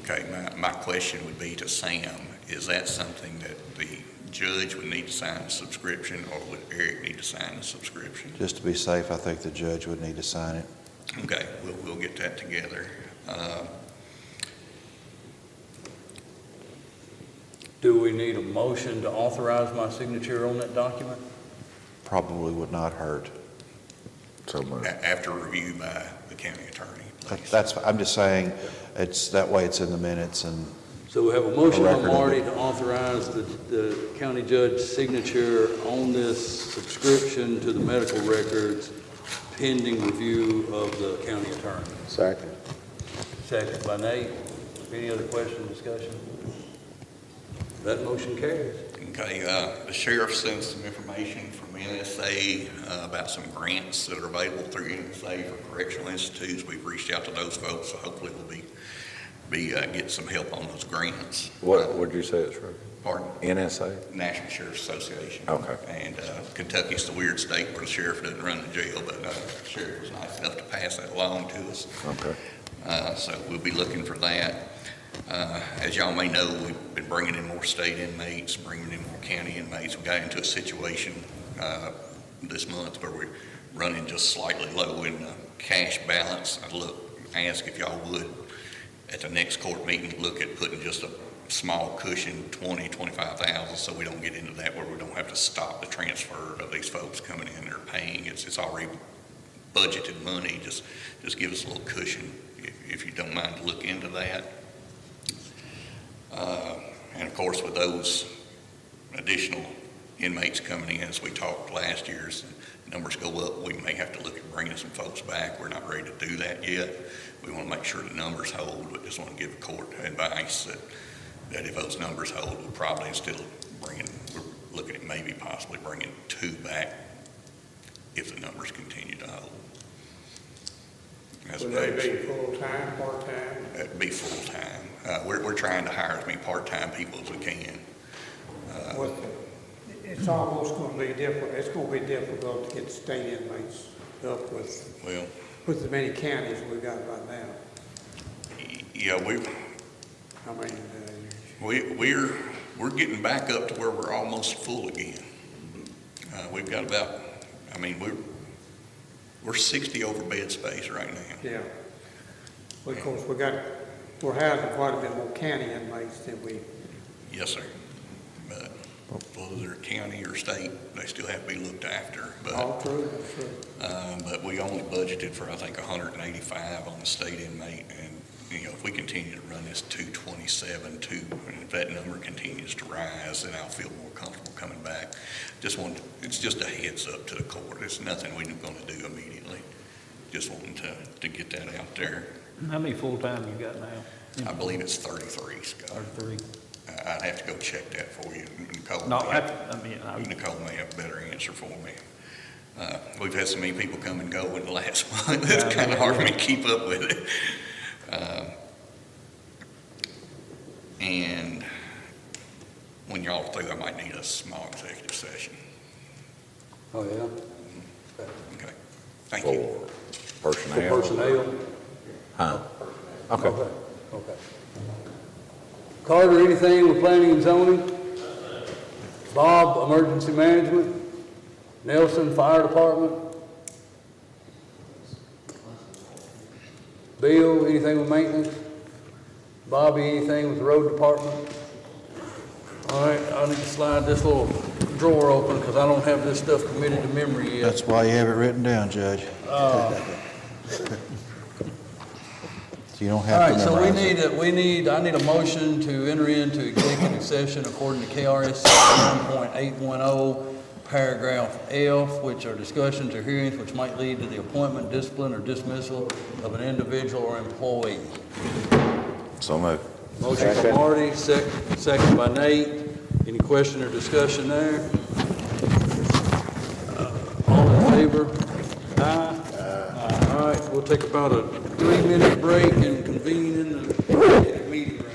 Okay, my question would be to Sam, is that something that the judge would need to sign a subscription, or would Eric need to sign a subscription? Just to be safe, I think the judge would need to sign it. Okay, we'll get that together. Do we need a motion to authorize my signature on that document? Probably would not hurt. So moved. After review by the county attorney, please. I'm just saying, it's, that way it's in the minutes, and So we have a motion A record by of Marty it. to authorize the county judge's signature on this subscription to the medical records pending review of the county attorney. Second. Second by Nate. Any other question, discussion? That motion carries. Okay, the sheriff sent some information from NSA about some grants that are available through NSA for correctional institutes. We've reached out to those folks, so hopefully we'll get some help on those grants. What would you say it's from? Pardon? NSA? National Sheriff's Association. Okay. And Kentucky's the weird state where the sheriff doesn't run the jail, but the sheriff was nice enough to pass that along to us. Okay. So we'll be looking for that. As y'all may know, we've been bringing in more state inmates, bringing in more county inmates. We got into a situation this month where we're running just slightly low in cash balance. I'd ask if y'all would, at the next court meeting, look at putting just a small cushion, 20, 25,000, so we don't get into that where we don't have to stop the transfer of these folks coming in and paying. It's already budgeted money. Just give us a little cushion if you don't mind to look into that. And of course, with those additional inmates coming in, as we talked last year, as numbers go up, we may have to look at bringing some folks back. We're not ready to do that yet. We want to make sure the numbers hold, but just want to give the court advice that if those numbers hold, we'll probably instead of we're looking at maybe possibly bringing 2 back if the numbers continue to hold. Would they be full-time, part-time? That'd be full-time. We're trying to hire as many part-time people as we can. It's almost gonna be different, it's gonna be difficult to get state inmates up with as many counties we got right now. Yeah, I mean, we're getting back up to where we're almost full again. We've got about, We're 60 over bed space right now. Yeah. Well, of course, we're housing quite a bit more county inmates than we, Yes, sir. But whether they're county or state, they still have to be looked after. all true, that's true. But we only budgeted for, I think, 185 on the state inmate. And, you know, if we continue to run this 227, and if that number continues to rise, then I'll feel more comfortable coming back. It's just a heads up to the court. It's nothing we're going to do immediately. Just wanting to get that out there. How many full-time you got now? I believe it's 33, Scott. 33. I'd have to go check that for you. Nicole No, Nicole may have a better answer for me. We've had so many people come and go in the last month, it's kind of hard for me to keep up with it. And when y'all are through, I might need a small executive session. Oh, yeah? Okay, thank you. For For personnel? personnel? Huh? Okay. Okay. Carter, anything with planning and zoning? Bob, emergency management? Nelson, fire department? Bill, anything with maintenance? Bobby, anything with the road department? All right, I need to slide this little drawer open because I don't have this stuff committed to memory yet. That's why you have it written down, Judge. So you don't All have right, to so memorize it. I need a motion to enter into executive session according to KRS 1.810, paragraph F, which are discussions or hearings which might lead to the appointment, discipline, or dismissal of an individual or employee. So moved. Motion by Second. Marty, second by Nate. Any question or discussion there? All in favor? Aye. All right, we'll take about a 3-minute break and convene in the meeting room.